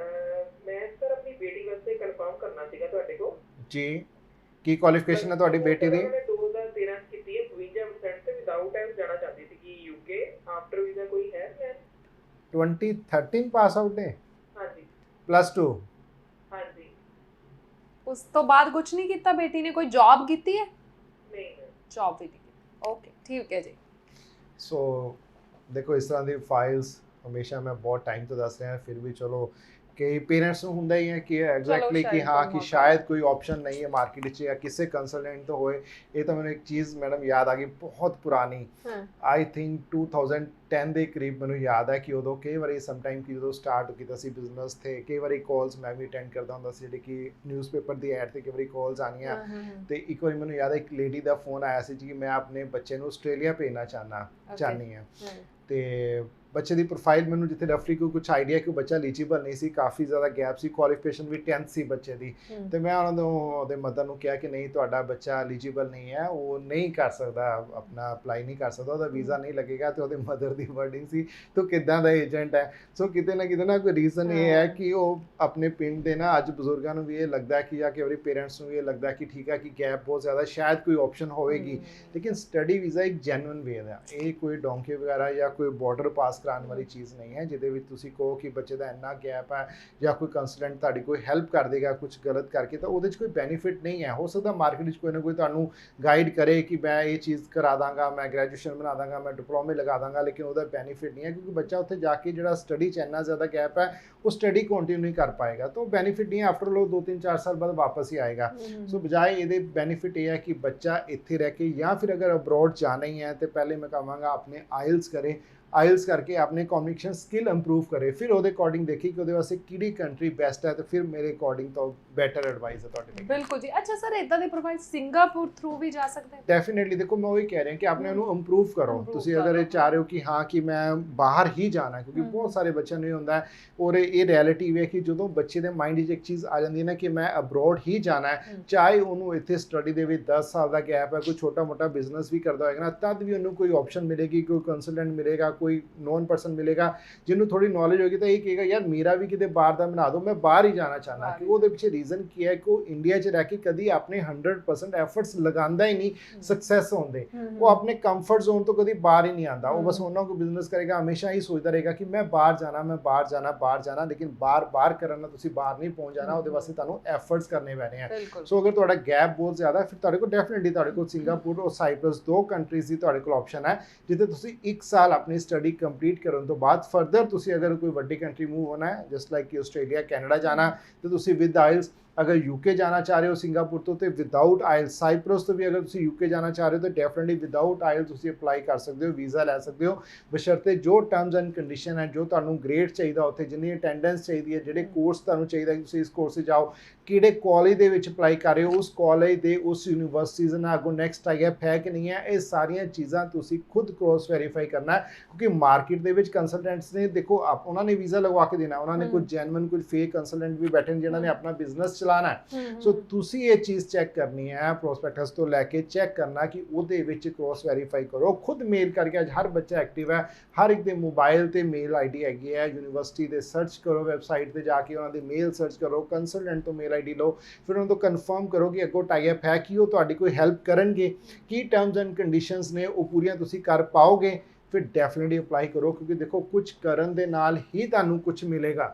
ਮੈਂ ਸਰ ਆਪਣੀ ਬੇਟੀ ਵਾਸਤੇ ਕਨਫਰਮ ਕਰਨਾ ਸੀਗਾ ਤੁਹਾਡੇ ਕੋਲ ਜੀ। ਕੀ ਕੁਆਲੀਫਿਕੇਸ਼ਨ ਹੈ ਤੁਹਾਡੀ ਬੇਟੀ ਦੀ? ਮੈਂ 2013 ਕੀਤੀ ਹੈ, ਵੀਜ਼ਾ ਸੈਂਟ ਤੇ ਵਿਦਆਊਟ ਐਮ ਜਾਣਾ ਚਾਹਦੀ ਸੀ ਕਿ UK ਆਫਟਰ ਵੀਜ਼ਾ ਕੋਈ ਹੈ? ਮੈਂ 2013 ਪਾਸ ਆਊਟ ਹੈ। ਹਾਂਜੀ। +2? ਹਾਂਜੀ। ਉਸ ਤੋਂ ਬਾਅਦ ਕੁਝ ਨਹੀਂ ਕੀਤਾ ਬੇਟੀ ਨੇ? ਕੋਈ ਜੌਬ ਕੀਤੀ ਹੈ? ਨਹੀਂ, ਜੌਬ ਵੀ ਨਹੀਂ ਕੀਤੀ। ਓਕੇ, ਠੀਕ ਹੈ ਜੀ। ਸੋ ਦੇਖੋ ਇਸ ਤਰ੍ਹਾਂ ਦੀ ਫਾਈਲਸ ਹਮੇਸ਼ਾ ਮੈਂ ਬਹੁਤ ਟਾਈਮ ਤੋਂ ਦੱਸ ਰਿਹਾ, ਫਿਰ ਵੀ ਚਲੋ ਕਈ ਪੇਰੈਂਟਸ ਨੂੰ ਹੁੰਦਾ ਹੀ ਹੈ ਕਿ ਐਗਜ਼ੈਕਟਲੀ ਕਿ ਹਾਂ ਕਿ ਸ਼ਾਇਦ ਕੋਈ ਆਪਸ਼ਨ ਨਹੀਂ ਹੈ ਮਾਰਕੀਟ 'ਚ ਜਾਂ ਕਿਸੇ ਕੰਸਲਟੈਂਟ ਤੋਂ ਹੋਏ। ਇਹ ਤਾਂ ਮੈਨੂੰ ਇੱਕ ਚੀਜ਼ ਮੈਡਮ ਯਾਦ ਆ ਗਈ ਬਹੁਤ ਪੁਰਾਣੀ, ਆਈ ਥਿੰਕ 2010 ਦੇ ਕਰੀਬ ਮੈਨੂੰ ਯਾਦ ਹੈ ਕਿ ਉਦੋਂ ਕਈ ਵਾਰੀ ਸਮਟਾਈਮ ਕਿ ਜਦੋਂ ਸਟਾਰਟ ਕੀਤਾ ਸੀ ਬਿਜ਼ਨਸ ਤੇ ਕਈ ਵਾਰੀ ਕਾਲਸ ਮੈਂ ਵੀ ਅਟੈਂਡ ਕਰਦਾ ਹੁੰਦਾ ਸੀ, ਜਿਹੜੇ ਕਿ ਨਿਊਜ਼ਪੇਪਰ ਦੀ ਐਡ ਤੇ ਕਈ ਵਾਰੀ ਕਾਲਸ ਆਉਣੀਆਂ। ਤੇ ਇੱਕ ਵਾਰੀ ਮੈਨੂੰ ਯਾਦ ਹੈ ਇੱਕ ਲੇਡੀ ਦਾ ਫੋਨ ਆਇਆ ਸੀ ਕਿ ਮੈਂ ਆਪਣੇ ਬੱਚੇ ਨੂੰ ਆਸਟ੍ਰੇਲੀਆ ਭੇਜਣਾ ਚਾਹੁੰਦੀ ਹਾਂ। ਤੇ ਬੱਚੇ ਦੀ ਪ੍ਰੋਫਾਈਲ ਮੈਨੂੰ ਜਿੱਥੇ ਰਫਲੀ ਕੋਈ ਕੁਝ ਆਈਡੀਆ ਕਿ ਉਹ ਬੱਚਾ ਐਲੀਜੀਬਲ ਨਹੀਂ ਸੀ, ਕਾਫੀ ਜ਼ਿਆਦਾ ਗੈਪ ਸੀ, ਕੁਆਲੀਫਿਕੇਸ਼ਨ ਵੀ 10th ਸੀ ਬੱਚੇ ਦੀ। ਤੇ ਮੈਂ ਉਹਨਾਂ ਨੂੰ ਉਹਦੇ ਮਦਰ ਨੂੰ ਕਿਹਾ ਕਿ ਨਹੀਂ ਤੁਹਾਡਾ ਬੱਚਾ ਐਲੀਜੀਬਲ ਨਹੀਂ ਹੈ, ਉਹ ਨਹੀਂ ਕਰ ਸਕਦਾ, ਆਪਣਾ ਅਪਲਾਈ ਨਹੀਂ ਕਰ ਸਕਦਾ, ਉਹਦਾ ਵੀਜ਼ਾ ਨਹੀਂ ਲੱਗੇਗਾ। ਤੇ ਉਹਦੇ ਮਦਰ ਦੀ ਵਰਡਿੰਗ ਸੀ ਤੂੰ ਕਿੱਦਾਂ ਦਾ ਏਜੰਟ ਹੈ। ਸੋ ਕਿਤੇ ਨਾ ਕੋਈ ਰੀਜ਼ਨ ਇਹ ਹੈ ਕਿ ਉਹ ਆਪਣੇ ਪਿੰਡ ਦੇ ਨਾ ਅੱਜ ਬਜ਼ੁਰਗਾਂ ਨੂੰ ਵੀ ਇਹ ਲੱਗਦਾ ਕਿ ਜਾਂ ਕਿ ਉਹਦੇ ਪੇਰੈਂਟਸ ਨੂੰ ਵੀ ਇਹ ਲੱਗਦਾ ਕਿ ਠੀਕ ਹੈ ਕਿ ਗੈਪ ਬਹੁਤ ਜ਼ਿਆਦਾ, ਸ਼ਾਇਦ ਕੋਈ ਆਪਸ਼ਨ ਹੋਵੇਗੀ। ਲੇਕਿਨ ਸਟੱਡੀ ਵੀਜ਼ਾ ਇੱਕ ਜੈਨੂਇਨ ਵੇ ਦਾ, ਇਹ ਕੋਈ ਡੋਂਕੇ ਵਗੈਰਾ ਜਾਂ ਕੋਈ ਬਾਰਡਰ ਪਾਸ ਕਰਾਉਣ ਵਾਲੀ ਚੀਜ਼ ਨਹੀਂ ਹੈ ਜਿਹਦੇ ਵਿੱਚ ਤੁਸੀਂ ਕਹੋ ਕਿ ਬੱਚੇ ਦਾ ਇੰਨਾ ਗੈਪ ਹੈ ਜਾਂ ਕੋਈ ਕੰਸਲਟੈਂਟ ਤੁਹਾਡੀ ਕੋਈ ਹੈਲਪ ਕਰ ਦੇਗਾ ਕੁਝ ਗਲਤ ਕਰਕੇ, ਤਾਂ ਉਹਦੇ 'ਚ ਕੋਈ ਬੈਨੀਫਿਟ ਨਹੀਂ ਹੈ। ਹੋ ਸਕਦਾ ਮਾਰਕੀਟ ਵਿੱਚ ਕੋਈ ਨਾ ਕੋਈ ਤੁਹਾਨੂੰ ਗਾਈਡ ਕਰੇ ਕਿ ਮੈਂ ਇਹ ਚੀਜ਼ ਕਰਾ ਦਾਂਗਾ, ਮੈਂ ਗ੍ਰੈਜੂਏਸ਼ਨ ਬਣਾ ਦਾਂਗਾ, ਮੈਂ ਡਿਪਲੋਮੇ ਲਗਾ ਦਾਂਗਾ, ਲੇਕਿਨ ਉਹਦਾ ਬੈਨੀਫਿਟ ਨਹੀਂ ਹੈ ਕਿਉਂਕਿ ਬੱਚਾ ਉੱਥੇ ਜਾ ਕੇ ਜਿਹੜਾ ਸਟੱਡੀ 'ਚ ਇੰਨਾ ਜ਼ਿਆਦਾ ਗੈਪ ਹੈ ਉਹ ਸਟੱਡੀ ਕੰਟੀਨਿਊ ਨਹੀਂ ਕਰ ਪਾਏਗਾ, ਤਾਂ ਉਹ ਬੈਨੀਫਿਟ ਨਹੀਂ ਹੈ। ਆਫਟਰ ਉਹ 2-3-4 ਸਾਲ ਬਾਅਦ ਵਾਪਸ ਹੀ ਆਏਗਾ। ਸੋ ਬਜਾਏ ਇਹਦੇ ਬੈਨੀਫਿਟ ਇਹ ਹੈ ਕਿ ਬੱਚਾ ਇੱਥੇ ਰਹਿ ਕੇ ਜਾਂ ਫਿਰ ਅਗਰ ਅਬਰੋਡ ਜਾਣਾ ਹੀ ਹੈ ਤੇ ਪਹਿਲੇ ਮੈਂ ਕਹਾਂਗਾ ਆਪਣੇ ਆਇਲਸ ਕਰੇ, ਆਇਲਸ ਕਰਕੇ ਆਪਣੇ ਕਮਿਊਨੀਕੇਸ਼ਨ ਸਕਿੱਲ ਇੰਪਰੂਵ ਕਰੇ, ਫਿਰ ਉਹਦੇ ਅਕੋਰਡਿੰਗ ਦੇਖੀ ਕਿ ਉਹਦੇ ਵਾਸਤੇ ਕਿਹੜੀ ਕੰਟਰੀ ਬੈਸਟ ਹੈ, ਤੇ ਫਿਰ ਮੇਰੇ ਅਕੋਰਡਿੰਗ ਤਾਂ ਬੈਟਰ ਐਡਵਾਈਸ ਹੈ ਤੁਹਾਡੇ ਲਈ। ਬਿਲਕੁਲ ਜੀ। ਅੱਛਾ ਸਰ, ਇਦਾਂ ਦੇ ਪ੍ਰੋਵਾਈਡ ਸਿੰਗਾਪੁਰ ਥਰੂ ਵੀ ਜਾ ਸਕਦੇ ਹੈ? ਡੈਫੀਨੇਟਲੀ, ਦੇਖੋ ਮੈਂ ਉਹੀ ਕਹਿ ਰਿਹਾ ਕਿ ਆਪਣੇ ਉਹਨੂੰ ਇੰਪਰੂਵ ਕਰੋ। ਤੁਸੀਂ ਅਗਰ ਇਹ ਚਾਹ ਰਹੇ ਹੋ ਕਿ ਹਾਂ ਕਿ ਮੈਂ ਬਾਹਰ ਹੀ ਜਾਣਾ, ਕਿਉਂਕਿ ਬਹੁਤ ਸਾਰੇ ਬੱਚਿਆਂ ਨੂੰ ਇਹ ਹੁੰਦਾ ਹੈ, ਔਰ ਇਹ ਰਿਐਲਿਟੀ ਵੀ ਹੈ ਕਿ ਜਦੋਂ ਬੱਚੇ ਦੇ ਮਾਈਂਡ 'ਚ ਇੱਕ ਚੀਜ਼ ਆ ਜਾਂਦੀ ਹੈ ਨਾ ਕਿ ਮੈਂ ਅਬਰੋਡ ਹੀ ਜਾਣਾ ਹੈ, ਚਾਹੇ ਉਹਨੂੰ ਇੱਥੇ ਸਟੱਡੀ ਦੇ ਵਿੱਚ 10 ਸਾਲ ਦਾ ਗੈਪ ਹੈ, ਕੋਈ ਛੋਟਾ ਮੋਟਾ ਬਿਜ਼ਨਸ ਵੀ ਕਰਦਾ ਹੋਏਗਾ ਨਾ, ਤਦ ਵੀ ਉਹਨੂੰ ਕੋਈ ਆਪਸ਼ਨ ਮਿਲੇਗੀ, ਕੋਈ ਕੰਸਲਟੈਂਟ ਮਿਲੇਗਾ, ਕੋਈ ਨੋਨ ਮਿਲੇਗਾ ਜਿਹਨੂੰ ਥੋੜੀ ਨੌਲੇਜ ਹੋਏਗੀ, ਤਾਂ ਇਹ ਕਹੇਗਾ ਯਾਰ ਮੇਰਾ ਵੀ ਕਿਤੇ ਬਾਹਰ ਦਾ ਬਣਾ ਦਿਓ, ਮੈਂ ਬਾਹਰ ਹੀ ਜਾਣਾ ਚਾਹੁੰਦਾ। ਕਿ ਉਹਦੇ ਪਿੱਛੇ ਰੀਜ਼ਨ ਕੀ ਹੈ ਕਿ ਉਹ ਇੰਡੀਆ 'ਚ ਰਹਿ ਕੇ ਕਦੀ ਆਪਣੇ 100% ਐਫਰਟਸ ਲਗਾਉਂਦਾ ਹੀ ਨਹੀਂ ਸਕਸੈਸ ਹੋਣ ਦੇ। ਉਹ ਆਪਣੇ ਕੰਫਰਟ ਜ਼ੋਨ ਤੋਂ ਕਦੀ ਬਾਹਰ ਹੀ ਨਹੀਂ ਆਉਂਦਾ। ਉਹ ਬਸ ਉਹਨਾਂ ਕੋ ਬਿਜ਼ਨਸ ਕਰੇਗਾ, ਹਮੇਸ਼ਾ ਹੀ ਸੋਚਦਾ ਰਹੇਗਾ ਕਿ ਮੈਂ ਬਾਹਰ ਜਾਣਾ, ਮੈਂ ਬਾਹਰ ਜਾਣਾ, ਬਾਹਰ ਜਾਣਾ, ਲੇਕਿਨ ਬਾਹਰ ਕਰਨ ਨਾਲ ਤੁਸੀਂ ਬਾਹਰ ਨਹੀਂ ਪਹੁੰਚ ਜਾਣਾ, ਉਹਦੇ ਵਾਸਤੇ ਤੁਹਾਨੂੰ ਐਫਰਟਸ ਕਰਨੇ ਪੈਣੇ ਆ। ਸੋ ਅਗਰ ਤੁਹਾਡਾ ਗੈਪ ਬਹੁਤ ਜ਼ਿਆਦਾ, ਫਿਰ ਤੁਹਾਡੇ ਕੋਲ ਡੈਫੀਨਿਟਲੀ ਤੁਹਾਡੇ ਕੋਲ ਸਿੰਗਾਪੁਰ ਔਰ ਸਾਈਪਰਸ 2 ਕੰਟਰੀਜ਼ ਦੀ ਤੁਹਾਡੇ ਕੋਲ ਆਪਸ਼ਨ ਹੈ, ਜਿੱਥੇ ਤੁਸੀਂ 1 ਸਾਲ ਆਪਣੀ ਸਟੱਡੀ ਕੰਪਲੀਟ ਕਰਨ ਤੋਂ ਬਾਅਦ ਫਰਦਰ ਤੁਸੀਂ ਅਗਰ ਕੋਈ ਵੱਡੀ ਕੰਟਰੀ ਮੂਵ ਹੋਣਾ ਹੈ, ਜਸਟ ਲਾਈਕ ਕਿ ਆਸਟ੍ਰੇਲੀਆ, ਕੈਨੇਡਾ ਜਾਣਾ, ਤੇ ਤੁਸੀਂ ਵਿਦ ਆਇਲਸ ਅਗਰ ਯੂਕੇ ਜਾਣਾ ਚਾਹ ਰਹੇ ਹੋ ਸਿੰਗਾਪੁਰ ਤੋਂ, ਤੇ ਵਿਦਆਊਟ ਆਇਲਸ ਸਾਈਪਰਸ ਤੋਂ ਵੀ ਅਗਰ ਤੁਸੀਂ ਯੂਕੇ ਜਾਣਾ ਚਾਹ ਰਹੇ ਹੋ ਤਾਂ ਡੈਫੀਨਿਟਲੀ ਵਿਦਆਊਟ ਆਇਲਸ ਤੁਸੀਂ ਅਪਲਾਈ ਕਰ ਸਕਦੇ ਹੋ, ਵੀਜ਼ਾ ਲੈ ਸਕਦੇ ਹੋ, ਬਸ਼ਰਤੇ ਜੋ ਟਰਮਸ ਐਂਡ ਕੰਡੀਸ਼ਨ ਹੈ, ਜੋ ਤੁਹਾਨੂੰ ਗ੍ਰੇਡ ਚਾਹੀਦਾ ਉੱਥੇ, ਜਿੰਨੀ ਅਟੈਂਡੈਂਸ ਚਾਹੀਦੀ ਹੈ, ਜਿਹੜੇ ਕੋਰਸ ਤੁਹਾਨੂੰ ਚਾਹੀਦਾ ਕਿ ਤੁਸੀਂ ਇਸ ਕੋਰਸ 'ਚ ਜਾਓ, ਕਿਹੜੇ ਕਾਲਜ ਦੇ ਵਿੱਚ ਅਪਲਾਈ ਕਰ ਰਹੇ ਹੋ, ਉਸ ਕਾਲਜ ਦੇ ਉਸ ਯੂਨੀਵਰਸਿਟੀਜ਼ ਨਾਲ ਅੱਗੋਂ ਨੈਕਸਟ ਆਈਐਫ ਹੈ ਕਿ ਨਹੀਂ ਹੈ, ਇਹ ਸਾਰੀਆਂ ਚੀਜ਼ਾਂ ਤੁਸੀਂ ਖੁਦ ਕ੍ਰੋਸ ਵੈਰੀਫਾਈ ਕਰਨਾ ਹੈ। ਕਿਉਂਕਿ ਮਾਰਕੀਟ ਦੇ ਵਿੱਚ ਕੰਸਲਟੈਂਟਸ ਨੇ, ਦੇਖੋ ਉਹਨਾਂ ਨੇ ਵੀਜ਼ਾ ਲਗਵਾ ਕੇ ਦੇਣਾ, ਉਹਨਾਂ ਨੇ ਕੁਝ ਜੈਨੂਇਨ ਕੁਝ ਫੇਕ ਕੰਸਲਟੈਂਟ ਵੀ ਬੈਠੇ ਨੇ ਜਿਹਨਾਂ ਨੇ ਆਪਣਾ ਬਿਜ਼ਨਸ ਚਲਾਉਣਾ ਹੈ। ਸੋ ਤੁਸੀਂ ਇਹ ਚੀਜ਼ ਚੈੱਕ ਕਰਨੀ ਹੈ, ਪ੍ਰੋਸਪੈਕਟਸ ਤੋਂ ਲੈ ਕੇ ਚੈੱਕ ਕਰਨਾ ਕਿ ਉਹਦੇ ਵਿੱਚ ਕ੍ਰੋਸ ਵੈਰੀਫਾਈ ਕਰੋ। ਖੁਦ ਮੇਲ ਕਰਕੇ, ਅੱਜ ਹਰ ਬੱਚਾ ਐਕਟਿਵ ਹੈ, ਹਰ ਇੱਕ ਦੇ ਮੋਬਾਈਲ ਤੇ ਮੇਲ ਆਈਡੀ ਹੈਗੀ ਹੈ, ਯੂਨੀਵਰਸਿਟੀ ਦੇ ਸਰਚ ਕਰੋ, ਵੈਬਸਾਈਟ ਤੇ ਜਾ ਕੇ ਉਹਨਾਂ ਦੀ ਮੇਲ ਸਰਚ ਕਰੋ, ਕੰਸਲਟੈਂਟ ਤੋਂ ਮੇਲ ਆਈਡੀ ਲਓ, ਫਿਰ ਉਹਨਾਂ ਤੋਂ ਕਨਫਰਮ ਕਰੋ ਕਿ ਅੱਗੋਂ ਟਾਈ ਅਪ ਹੈ, ਕਿ ਉਹ ਤੁਹਾਡੀ ਕੋਈ ਹੈਲਪ ਕਰਨਗੇ, ਕੀ ਟਰਮਸ ਐਂਡ ਕੰਡੀਸ਼ਨਸ ਨੇ ਉਹ ਪੂਰੀਆਂ ਤੁਸੀਂ ਕਰ ਪਾਓਗੇ, ਫਿਰ ਡੈਫੀਨਿਟਲੀ ਅਪਲਾਈ ਕਰੋ। ਕਿਉਂਕਿ ਦੇਖੋ ਕੁਝ ਕਰਨ ਦੇ ਨਾਲ ਹੀ ਤੁਹਾਨੂੰ ਕੁਝ ਮਿਲੇਗਾ।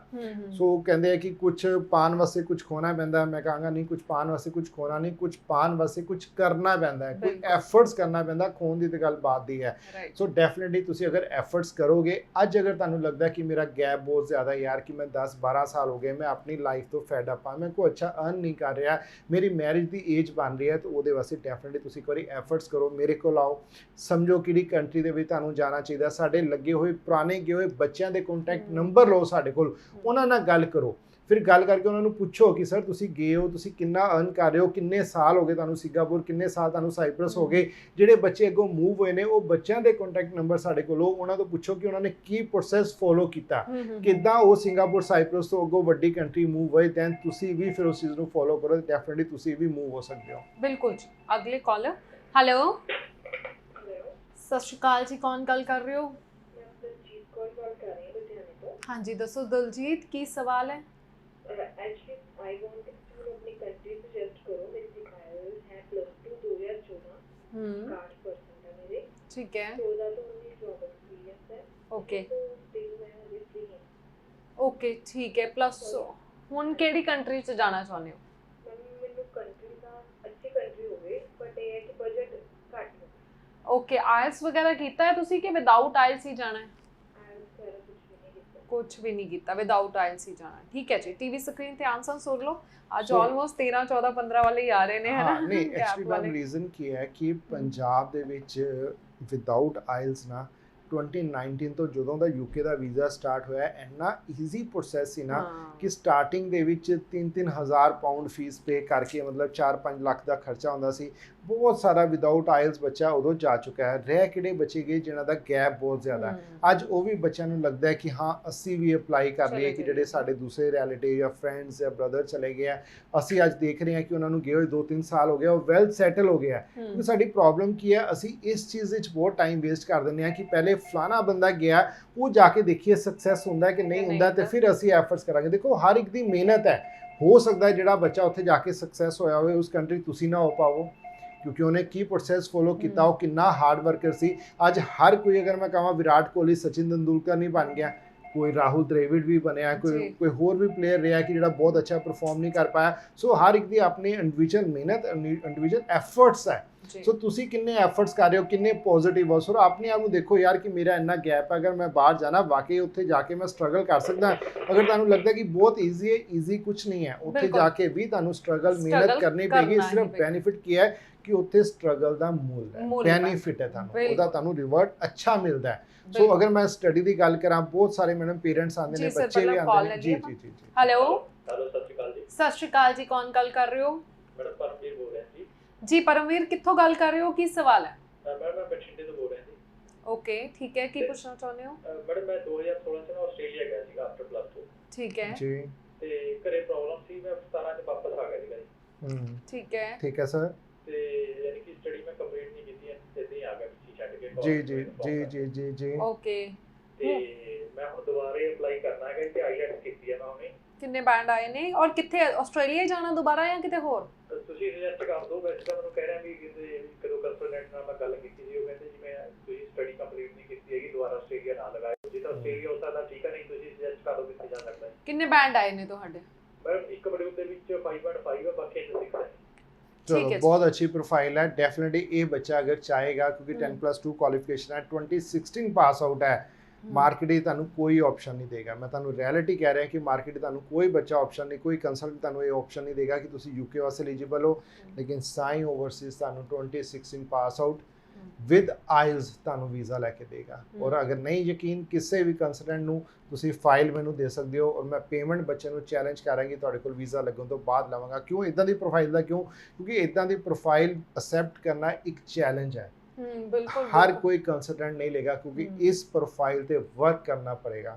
ਸੋ ਕਹਿੰਦੇ ਆ ਕਿ ਕੁਝ ਪਾਣ ਵਾਸਤੇ ਕੁਝ ਖੋਣਾ ਪੈਂਦਾ, ਮੈਂ ਕਹਾਂਗਾ ਨਹੀਂ, ਕੁਝ ਪਾਣ ਵਾਸਤੇ ਕੁਝ ਖੋਣਾ ਨਹੀਂ, ਕੁਝ ਪਾਣ ਵਾਸਤੇ ਕੁਝ ਕਰਨਾ ਪੈਂਦਾ ਹੈ, ਕੋਈ ਐਫਰਟਸ ਕਰਨਾ ਪੈਂਦਾ, ਖੋਣ ਦੀ ਤੇ ਗੱਲ ਬਾਤ ਦੀ ਹੈ। ਸੋ ਡੈਫੀਨਿਟਲੀ ਤੁਸੀਂ ਅਗਰ ਐਫਰਟਸ ਕਰੋਗੇ, ਅੱਜ ਅਗਰ ਤੁਹਾਨੂੰ ਲੱਗਦਾ ਕਿ ਮੇਰਾ ਗੈਪ ਬਹੁਤ ਜ਼ਿਆਦਾ ਯਾਰ, ਕਿ ਮੈਂ 10-12 ਸਾਲ ਹੋ ਗਏ, ਮੈਂ ਆਪਣੀ ਲਾਈਫ ਤੋਂ ਫੈਡ ਅਪ ਹਾਂ, ਮੈਂ ਕੋਈ ਅੱਛਾ ਅਰਨ ਨਹੀਂ ਕਰ ਰਿਹਾ, ਮੇਰੀ ਮੈਰਿਜ ਦੀ ਏਜ ਬਣ ਰਹੀ ਹੈ, ਤਾਂ ਉਹਦੇ ਵਾਸਤੇ ਡੈਫੀਨਿਟਲੀ ਤੁਸੀਂ ਇੱਕ ਵਾਰੀ ਐਫਰਟਸ ਕਰੋ, ਮੇਰੇ ਕੋਲ ਆਓ, ਸਮਝੋ ਕਿਹੜੀ ਕੰਟਰੀ ਦੇ ਵਿੱਚ ਤੁਹਾਨੂੰ ਜਾਣਾ ਚਾਹੀਦਾ, ਸਾਡੇ ਲੱਗੇ ਹੋਏ ਪੁਰਾਣੇ ਗਏ ਹੋਏ ਬੱਚਿਆਂ ਦੇ ਕੰਟੈਕਟ ਨੰਬਰ ਲਓ ਸਾਡੇ ਕੋਲ, ਉਹਨਾਂ ਨਾਲ ਗੱਲ ਕਰੋ, ਫਿਰ ਗੱਲ ਕਰਕੇ ਉਹਨਾਂ ਨੂੰ ਪੁੱਛੋ ਕਿ ਸਰ ਤੁਸੀਂ ਗਏ ਹੋ, ਤੁਸੀਂ ਕਿੰਨਾ ਅਰਨ ਕਰ ਰਹੇ ਹੋ, ਕਿੰਨੇ ਸਾਲ ਹੋ ਗਏ ਤੁਹਾਨੂੰ ਸਿੰਗਾਪੁਰ, ਕਿੰਨੇ ਸਾਲ ਤੁਹਾਨੂੰ ਸਾਈਪਰਸ ਹੋ ਗਏ, ਜਿਹੜੇ ਬੱਚੇ ਅੱਗੋਂ ਮੂਵ ਹੋਏ ਨੇ ਉਹ ਬੱਚਿਆਂ ਦੇ ਕੰਟੈਕਟ ਨੰਬਰ ਸਾਡੇ ਕੋਲ ਲਓ, ਉਹਨਾਂ ਤੋਂ ਪੁੱਛੋ ਕਿ ਉਹਨਾਂ ਨੇ ਕੀ ਪ੍ਰੋਸੈਸ ਫੋਲੋ ਕੀਤਾ, ਕਿੱਦਾਂ ਉਹ ਸਿੰਗਾਪੁਰ ਸਾਈਪਰਸ ਤੋਂ ਅੱਗੋਂ ਵੱਡੀ ਕੰਟਰੀ ਮੂਵ ਹੋਏ, ਦੈਨ ਤੁਸੀਂ ਵੀ ਫਿਰ ਉਸ ਚੀਜ਼ ਨੂੰ ਫੋਲੋ ਕਰੋ, ਡੈਫੀਨਿਟਲੀ ਤੁਸੀਂ ਵੀ ਮੂਵ ਹੋ ਸਕਦੇ ਹੋ। ਬਿਲਕੁਲ ਜੀ। ਅਗਲੇ ਕਾਲਰ, ਹੈਲੋ, ਸਤਿ ਸ਼੍ਰੀ ਅਕਾਲ ਜੀ, ਕੌਣ ਗੱਲ ਕਰ ਰਹੇ ਹੋ? ਹਾਂਜੀ ਦੱਸੋ ਦਲਜੀਤ, ਕੀ ਸਵਾਲ ਹੈ? Actually, I wanted to अपनी country suggest करो। मेरी दिखाया है +2 2014 60 परसेंट है मेरे। ठीक है। 14 तो मेरी जॉब एक्सपीरियंस है। ओके। तो still मैं अभी free हूँ। ओके ठीक है। प्लस ਹੁਣ ਕਿਹੜੀ ਕੰਟਰੀ 'ਚ ਜਾਣਾ ਚਾਹੁੰਦੇ ਹੋ? ਮੈਨੂੰ ਕੰਟਰੀ ਦਾ ਅੱਛੀ ਕੰਟਰੀ ਹੋਵੇ, ਬਟ ਇਹ ਹੈ ਕਿ ਬਜਟ ਘੱਟ ਹੋਵੇ। ਓਕੇ, ਆਇਲਸ ਵਗੈਰਾ ਕੀਤਾ ਹੈ ਤੁਸੀਂ ਕਿ ਵਿਦਆਊਟ ਆਇਲਸ ਹੀ ਜਾਣਾ ਹੈ? ਕੁਝ ਵੀ ਨਹੀਂ ਕੀਤਾ, ਵਿਦਆਊਟ ਆਇਲਸ ਹੀ ਜਾਣਾ। ਠੀਕ ਹੈ ਜੀ। ਟੀਵੀ ਸਕਰੀਨ ਤੇ ਆਨਸਰ ਸੁਣ ਲਓ। ਅੱਜ ਆਲਮੋਸਟ 13 14 15 ਵਾਲੇ ਹੀ ਆ ਰਹੇ ਨੇ, ਹੈ ਨਾ? ਨਹੀਂ, ਐਕਚੁਅਲੀ ਮੈਮ ਰੀਜ਼ਨ ਕੀ ਹੈ ਕਿ ਪੰਜਾਬ ਦੇ ਵਿੱਚ ਵਿਦਆਊਟ ਆਇਲਸ ਨਾ 2019 ਤੋਂ ਜਦੋਂ ਦਾ ਯੂਕੇ ਦਾ ਵੀਜ਼ਾ ਸਟਾਰਟ ਹੋਇਆ, ਇੰਨਾ ਈਜ਼ੀ ਪ੍ਰੋਸੈਸ ਸੀ ਨਾ ਕਿ ਸਟਾਰਟਿੰਗ ਦੇ ਵਿੱਚ 3-3 ਹਜ਼ਾਰ ਪਾਉਂਡ ਫੀਸ ਪੇ ਕਰਕੇ, ਮਤਲਬ 4-5 ਲੱਖ ਦਾ ਖਰਚਾ ਹੁੰਦਾ ਸੀ। ਬਹੁਤ ਸਾਰਾ ਵਿਦਆਊਟ ਆਇਲਸ ਬੱਚਾ ਉਦੋਂ ਜਾ ਚੁੱਕਾ ਹੈ। ਰਹਿ ਕਿਹੜੇ ਬੱਚੇ ਗਏ ਜਿਨ੍ਹਾਂ ਦਾ ਗੈਪ ਬਹੁਤ ਜ਼ਿਆਦਾ ਹੈ। ਅੱਜ ਉਹ ਵੀ ਬੱਚਿਆਂ ਨੂੰ ਲੱਗਦਾ ਹੈ ਕਿ ਹਾਂ ਅਸੀਂ ਵੀ ਅਪਲਾਈ ਕਰ ਲਈਏ, ਕਿ ਜਿਹੜੇ ਸਾਡੇ ਦੂਸਰੇ ਰਿਲੇਟਿਵ ਜਾਂ ਫਰੈਂਡਸ ਜਾਂ ਬ੍ਰਦਰ ਚਲੇ ਗਏ ਆ, ਅਸੀਂ ਅੱਜ ਦੇਖ ਰਹੇ ਹਾਂ ਕਿ ਉਹਨਾਂ ਨੂੰ ਗਏ ਹੋਏ 2-3 ਸਾਲ ਹੋ ਗਿਆ, ਉਹ ਵੈਲ ਸੈਟਲ ਹੋ ਗਿਆ। ਕਿਉਂਕਿ ਸਾਡੀ ਪ੍ਰੋਬਲਮ ਕੀ ਹੈ, ਅਸੀਂ ਇਸ ਚੀਜ਼ ਵਿੱਚ ਬਹੁਤ ਟਾਈਮ ਵੇਸਟ ਕਰ ਦਿੰਦੇ ਹਾਂ ਕਿ ਪਹਿਲੇ ਫਲਾਣਾ ਬੰਦਾ ਗਿਆ, ਉਹ ਜਾ ਕੇ ਦੇਖੀਏ ਸਕਸੈਸ ਹੁੰਦਾ ਕਿ ਨਹੀਂ ਹੁੰਦਾ, ਤੇ ਫਿਰ ਅਸੀਂ ਐਫਰਟਸ ਕਰਾਂਗੇ। ਦੇਖੋ ਹਰ ਇੱਕ ਦੀ ਮਿਹਨਤ ਹੈ। ਹੋ ਸਕਦਾ ਹੈ ਜਿਹੜਾ ਬੱਚਾ ਉੱਥੇ ਜਾ ਕੇ ਸਕਸੈਸ ਹੋਇਆ ਹੋਵੇ ਉਸ ਕੰਟਰੀ ਤੁਸੀਂ ਨਾ ਹੋ ਪਾਵੋ, ਕਿਉਂਕਿ ਉਹਨੇ ਕੀ ਪ੍ਰੋਸੈਸ ਫੋਲੋ ਕੀਤਾ, ਉਹ ਕਿੰਨਾ ਹਾਰਡ ਵਰਕਰ ਸੀ। ਅੱਜ ਹਰ ਕੋਈ ਅਗਰ ਮੈਂ ਕਹਾਂ ਵਿਰਾਟ ਕੋਹਲੀ ਸਚਿਨ ਤੰਦੂਲਕਰ ਨਹੀਂ ਬਣ ਗਿਆ, ਕੋਈ ਰਾਹੁਲ ਦ੍ਰੇਵਿਡ ਵੀ ਬਣਿਆ, ਕੋਈ ਹੋਰ ਵੀ ਪਲੇਅਰ ਰਿਹਾ ਕਿ ਜਿਹੜਾ ਬਹੁਤ ਅੱਛਾ ਪਰਫਾਰਮ ਨਹੀਂ ਕਰ ਪਾਇਆ। ਸੋ ਹਰ ਇੱਕ ਦੀ ਆਪਣੀ ਇੰਡੀਵਿਜੂਅਲ ਮਿਹਨਤ, ਇੰਡੀਵਿਜੂਅਲ ਐਫਰਟਸ ਹੈ। ਸੋ ਤੁਸੀਂ ਕਿੰਨੇ ਐਫਰਟਸ ਕਰ ਰਹੇ ਹੋ, ਕਿੰਨੇ ਪੋਜ਼ਿਟਿਵ ਹੋ। ਸੋ ਆਪਣੇ ਆਪ ਨੂੰ ਦੇਖੋ ਯਾਰ ਕਿ ਮੇਰਾ ਇੰਨਾ ਗੈਪ ਹੈ, ਅਗਰ ਮੈਂ ਬਾਹਰ ਜਾਣਾ ਵਾਕਈ ਉੱਥੇ ਜਾ ਕੇ ਮੈਂ ਸਟਰਗਲ ਕਰ ਸਕਦਾ। ਅਗਰ ਤੁਹਾਨੂੰ ਲੱਗਦਾ ਕਿ ਬਹੁਤ ਈਜ਼ੀ ਹੈ, ਈਜ਼ੀ ਕੁਝ ਨਹੀਂ ਹੈ। ਉੱਥੇ ਜਾ ਕੇ ਵੀ ਤੁਹਾਨੂੰ ਸਟਰਗਲ ਮਿਹਨਤ ਕਰਨੀ ਪਏਗੀ। ਸਿਰਫ ਬੈਨੀਫਿਟ ਕੀ ਹੈ ਕਿ ਉੱਥੇ ਸਟਰਗਲ ਦਾ ਮੁੱਲ ਹੈ, ਬੈਨੀਫਿਟ ਹੈ ਤੁਹਾਨੂੰ, ਉਹਦਾ ਤੁਹਾਨੂੰ ਰਿਵਾਰਡ ਅੱਛਾ ਮਿਲਦਾ ਹੈ। ਸੋ ਅਗਰ ਮੈਂ ਸਟੱਡੀ ਦੀ ਗੱਲ ਕਰਾਂ, ਬਹੁਤ ਸਾਰੇ ਮੈਡਮ ਪੇਰੈਂਟਸ ਆਉਂਦੇ ਨੇ, ਬੱਚੇ ਵੀ ਆਉਂਦੇ ਨੇ। ਜੀ ਜੀ ਜੀ ਜੀ ਹੈਲੋ ਹੈਲੋ, ਸਤਿ ਸ਼੍ਰੀ ਅਕਾਲ ਜੀ। ਸਤਿ ਸ਼੍ਰੀ ਅਕਾਲ ਜੀ, ਕੌਣ ਗੱਲ ਕਰ ਰਹੇ ਹੋ? ਮੈਡਮ ਪਰਮਵੀਰ ਬੋਲ ਰਿਹਾ ਜੀ। ਜੀ ਪਰਮਵੀਰ, ਕਿੱਥੋਂ ਗੱਲ ਕਰ ਰਹੇ ਹੋ, ਕੀ ਸਵਾਲ ਹੈ? ਮੈਡਮ ਮੈਂ ਬਠਿੰਡੇ ਤੋਂ ਬੋਲ ਰਿਹਾ ਜੀ। ਓਕੇ ਠੀਕ ਹੈ, ਕੀ ਪੁੱਛਣਾ ਚਾਹੁੰਦੇ ਹੋ? ਮੈਡਮ ਮੈਂ 2016 ਚ ਆਸਟ੍ਰੇਲੀਆ ਗਿਆ ਸੀਗਾ ਆਫਟਰ ਪਲੱਸ 2। ਠੀਕ ਹੈ ਜੀ। ਤੇ ਘਰੇ ਪ੍ਰੋਬਲਮ ਸੀ, ਮੈਂ 17 ਚ ਵਾਪਸ ਆ ਗਿਆ ਸੀਗਾ ਜੀ। ਠੀਕ ਹੈ ਸਰ। ਤੇ ਯਾਨੀ ਕਿ ਸਟੱਡੀ ਮੈਂ ਕੰਪਲੀਟ ਨਹੀਂ ਕੀਤੀ, ਇੱਥੇ ਹੀ ਆ ਗਿਆ ਪਿੱਛੇ ਛੱਡ ਕੇ। ਜੀ ਜੀ ਜੀ ਜੀ ਜੀ ਜੀ ਓਕੇ। ਤੇ ਮੈਂ ਹੁਣ ਦੁਬਾਰਾ ਅਪਲਾਈ ਕਰਨਾ ਹੈ ਕਿ ਆਈਲੈਟਸ ਕੀਤੀ ਹੈ ਮੈਂ ਹੁਣੇ। ਕਿੰਨੇ ਬੈਂਡ ਆਏ ਨੇ ਔਰ ਕਿੱਥੇ, ਆਸਟ੍ਰੇਲੀਆ ਜਾਣਾ ਦੁਬਾਰਾ ਜਾਂ ਕਿਤੇ ਹੋਰ? ਤੁਸੀਂ ਸੁਜੈਸਟ ਕਰ ਦਿਓ। ਵੈਸੇ ਤਾਂ ਮੈਨੂੰ ਕਹਿ ਰਿਹਾ ਵੀ ਕਿਤੇ ਕਦੋਂ ਕੰਸਲਟੈਂਟ ਨਾਲ ਮੈਂ ਗੱਲ ਕੀਤੀ ਸੀ, ਉਹ ਕਹਿੰਦੇ ਜਿਵੇਂ ਤੁਸੀਂ ਸਟੱਡੀ ਕੰਪਲੀਟ ਨਹੀਂ ਕੀਤੀ ਹੈਗੀ ਦੁਬਾਰਾ ਆਸਟ੍ਰੇਲੀਆ ਨਾ ਲਗਾਇਓ। ਜੇ ਤਾਂ ਆਸਟ੍ਰੇਲੀਆ ਹੋ ਸਕਦਾ ਠੀਕ ਹੈ, ਨਹੀਂ ਤੁਸੀਂ ਸੁਜੈਸਟ ਕਰ ਦਿਓ ਕਿੱਥੇ ਜਾ ਸਕਦਾ ਹੈ। ਕਿੰਨੇ ਬੈਂਡ ਆਏ ਨੇ ਤੁਹਾਡੇ? ਮੈਡਮ ਇੱਕ ਬੜੇ ਦੇ ਵਿੱਚ 5.5 ਹੈ, ਬਾਕੀ 6 ਹੈ। ਚਲੋ ਬਹੁਤ ਅੱਛੀ ਪ੍ਰੋਫਾਈਲ ਹੈ। ਡੈਫੀਨਿਟਲੀ ਇਹ ਬੱਚਾ ਅਗਰ ਚਾਹੇਗਾ, ਕਿਉਂਕਿ 10+2 ਕੁਆਲੀਫਿਕੇਸ਼ਨ ਹੈ, 2016 ਪਾਸ ਆਊਟ ਹੈ, ਮਾਰਕੀਟ ਹੀ ਤੁਹਾਨੂੰ ਕੋਈ ਆਪਸ਼ਨ ਨਹੀਂ ਦੇਗਾ। ਮੈਂ ਤੁਹਾਨੂੰ ਰਿਐਲਿਟੀ ਕਹਿ ਰਿਹਾ ਕਿ ਮਾਰਕੀਟ ਤੁਹਾਨੂੰ ਕੋਈ ਬੱਚਾ ਆਪਸ਼ਨ ਨਹੀਂ, ਕੋਈ ਕੰਸਲਟੈਂਟ ਤੁਹਾਨੂੰ ਇਹ ਆਪਸ਼ਨ ਨਹੀਂ ਦੇਗਾ ਕਿ ਤੁਸੀਂ ਯੂਕੇ ਵਾਸਤੇ ਐਲੀਜੀਬਲ ਹੋ। ਲੇਕਿਨ ਸਾਈ ਓਵਰਸੀਜ਼ ਤੁਹਾਨੂੰ 2016 ਪਾਸ ਆਊਟ ਵਿਦ ਆਇਲਸ ਤੁਹਾਨੂੰ ਵੀਜ਼ਾ ਲੈ ਕੇ ਦੇਗਾ। ਔਰ ਅਗਰ ਨਹੀਂ ਯਕੀਨ ਕਿਸੇ ਵੀ ਕੰਸਲਟੈਂਟ ਨੂੰ, ਤੁਸੀਂ ਫਾਈਲ ਮੈਨੂੰ ਦੇ ਸਕਦੇ ਹੋ ਔਰ ਮੈਂ ਪੇਮੈਂਟ ਬੱਚੇ ਨੂੰ ਚੈਲੰਜ ਕਰਾਂਗੀ ਤੁਹਾਡੇ ਕੋਲ ਵੀਜ਼ਾ ਲੱਗਣ ਤੋਂ ਬਾਅਦ ਲਵਾਂਗਾ। ਕਿਉਂ ਇਦਾਂ ਦੀ ਪ੍ਰੋਫਾਈਲ ਦਾ? ਕਿਉਂਕਿ ਇਦਾਂ ਦੀ ਪ੍ਰੋਫਾਈਲ ਅਸੈਪਟ ਕਰਨਾ ਇੱਕ ਚੈਲੰਜ ਹੈ। बिल्कुल हर कोई कंसल्टेंट नहीं लेगा, क्योंकि इस प्रोफाइल ਤੇ वर्क करना पड़ेगा।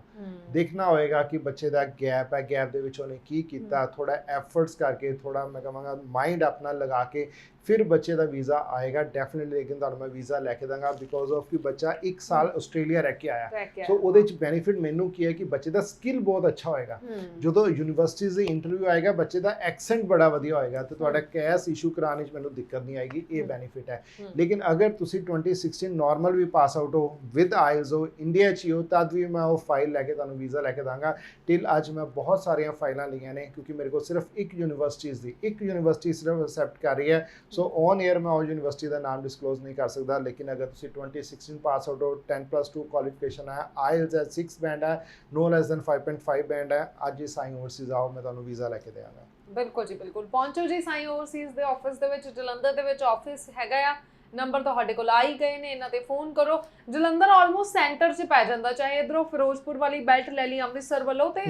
देखना होएगा कि बच्चे ਦਾ ਗੈਪ ਹੈ, ਗੈਪ ਦੇ ਵਿੱਚ ਉਹਨੇ ਕੀ ਕੀਤਾ, ਥੋੜਾ ਐਫਰਟਸ ਕਰਕੇ, ਥੋੜਾ ਮੈਂ ਕਹਾਂਗਾ ਮਾਈਂਡ ਆਪਣਾ ਲਗਾ ਕੇ ਫਿਰ ਬੱਚੇ ਦਾ ਵੀਜ਼ਾ ਆਏਗਾ ਡੈਫੀਨਿਟਲੀ। ਲੇਕਿਨ ਤੁਹਾਨੂੰ ਮੈਂ ਵੀਜ਼ਾ ਲੈ ਕੇ ਦਾਂਗਾ ਬਿਕੋਜ਼ ਆਫ ਕਿ ਬੱਚਾ 1 ਸਾਲ ਆਸਟ੍ਰੇਲੀਆ ਰਹਿ ਕੇ ਆਇਆ। ਸੋ ਉਹਦੇ ਚ ਬੈਨੀਫਿਟ ਮੈਨੂੰ ਕੀ ਹੈ ਕਿ ਬੱਚੇ ਦਾ ਸਕਿੱਲ ਬਹੁਤ ਅੱਛਾ ਹੋਏਗਾ। ਜਦੋਂ ਯੂਨੀਵਰਸਿਟੀਜ਼ ਦੇ ਇੰਟਰਵਿਊ ਆਏਗਾ, ਬੱਚੇ ਦਾ ਐਕਸੈਂਟ ਬੜਾ ਵਧੀਆ ਹੋਏਗਾ ਤੇ ਤੁਹਾਡਾ ਕੈਸ ਇਸ਼ੂ ਕਰਾਉਣ ਵਿੱਚ ਮੈਨੂੰ ਦਿੱਕਤ ਨਹੀਂ ਆਏਗੀ। ਇਹ ਬੈਨੀਫਿਟ ਹੈ। ਲੇਕਿਨ ਅਗਰ ਤੁਸੀਂ 2016 ਨਾਰਮਲ ਵੀ ਪਾਸ ਆਊਟ ਹੋ, ਵਿਦ ਆਇਲਸ ਹੋ, ਇੰਡੀਆ 'ਚ ਹੀ ਹੋ, ਤਦ ਵੀ ਮੈਂ ਉਹ ਫਾਈਲ ਲੈ ਕੇ ਤੁਹਾਨੂੰ ਵੀਜ਼ਾ ਲੈ ਕੇ ਦਾਂਗਾ। ਟਿਲ ਅੱਜ ਮੈਂ ਬਹੁਤ ਸਾਰੀਆਂ ਫਾਈਲਾਂ ਲਈਆਂ ਨੇ, ਕਿਉਂਕਿ ਮੇਰੇ ਕੋਲ ਸਿਰਫ ਇੱਕ ਯੂਨੀਵਰਸਿਟੀ ਸਿਰਫ ਅਸੈਪਟ ਕਰ ਰਹੀ ਹੈ। ਸੋ ਔਨ ਏਅਰ ਮੈਂ ਉਹ ਯੂਨੀਵਰਸਿਟੀ ਦਾ ਨਾਮ ਡਿਸਕਲੋਜ਼ ਨਹੀਂ ਕਰ ਸਕਦਾ। ਲੇਕਿਨ ਅਗਰ ਤੁਸੀਂ 2016 ਪਾਸ ਆਊਟ ਹੋ, 10+2 ਕੁਆਲੀਫਿਕੇਸ਼ਨ ਹੈ, ਆਇਲਸ ਹੈ, 6 ਬੈਂਡ ਹੈ, no less than 5.5 ਬੈਂਡ ਹੈ, ਅੱਜ ਹੀ ਸਾਈ ਓਵਰਸੀਜ਼ ਆਓ, ਮੈਂ ਤੁਹਾਨੂੰ ਵੀਜ਼ਾ ਲੈ ਕੇ ਦੇਵਾਂਗਾ। ਬਿਲਕੁਲ ਜੀ ਬਿਲਕੁਲ। ਪਹੁੰਚੋ ਜੀ ਸਾਈ ਓਵਰਸੀਜ਼ ਦੇ ਆਫਿਸ ਦੇ ਵਿੱਚ, ਜਲੰਧਰ ਦੇ ਵਿੱਚ ਆਫਿਸ ਹੈਗਾ ਆ। ਨੰਬਰ ਤੁਹਾਡੇ ਕੋਲ ਆ ਹੀ ਗਏ ਨੇ, ਇਹਨਾਂ ਤੇ ਫੋਨ ਕਰੋ। ਜਲੰਧਰ ਆਲਮੋਸਟ ਸੈਂਟਰ 'ਚ ਪੈ ਜਾਂਦਾ, ਚਾਹੇ ਇਧਰੋਂ ਫਿਰੋਜ਼ਪੁਰ ਵਾਲੀ ਬੈਲਟ ਲੈ ਲਈ ਅੰਮ੍ਰਿਤਸਰ ਵੱਲੋਂ ਤੇ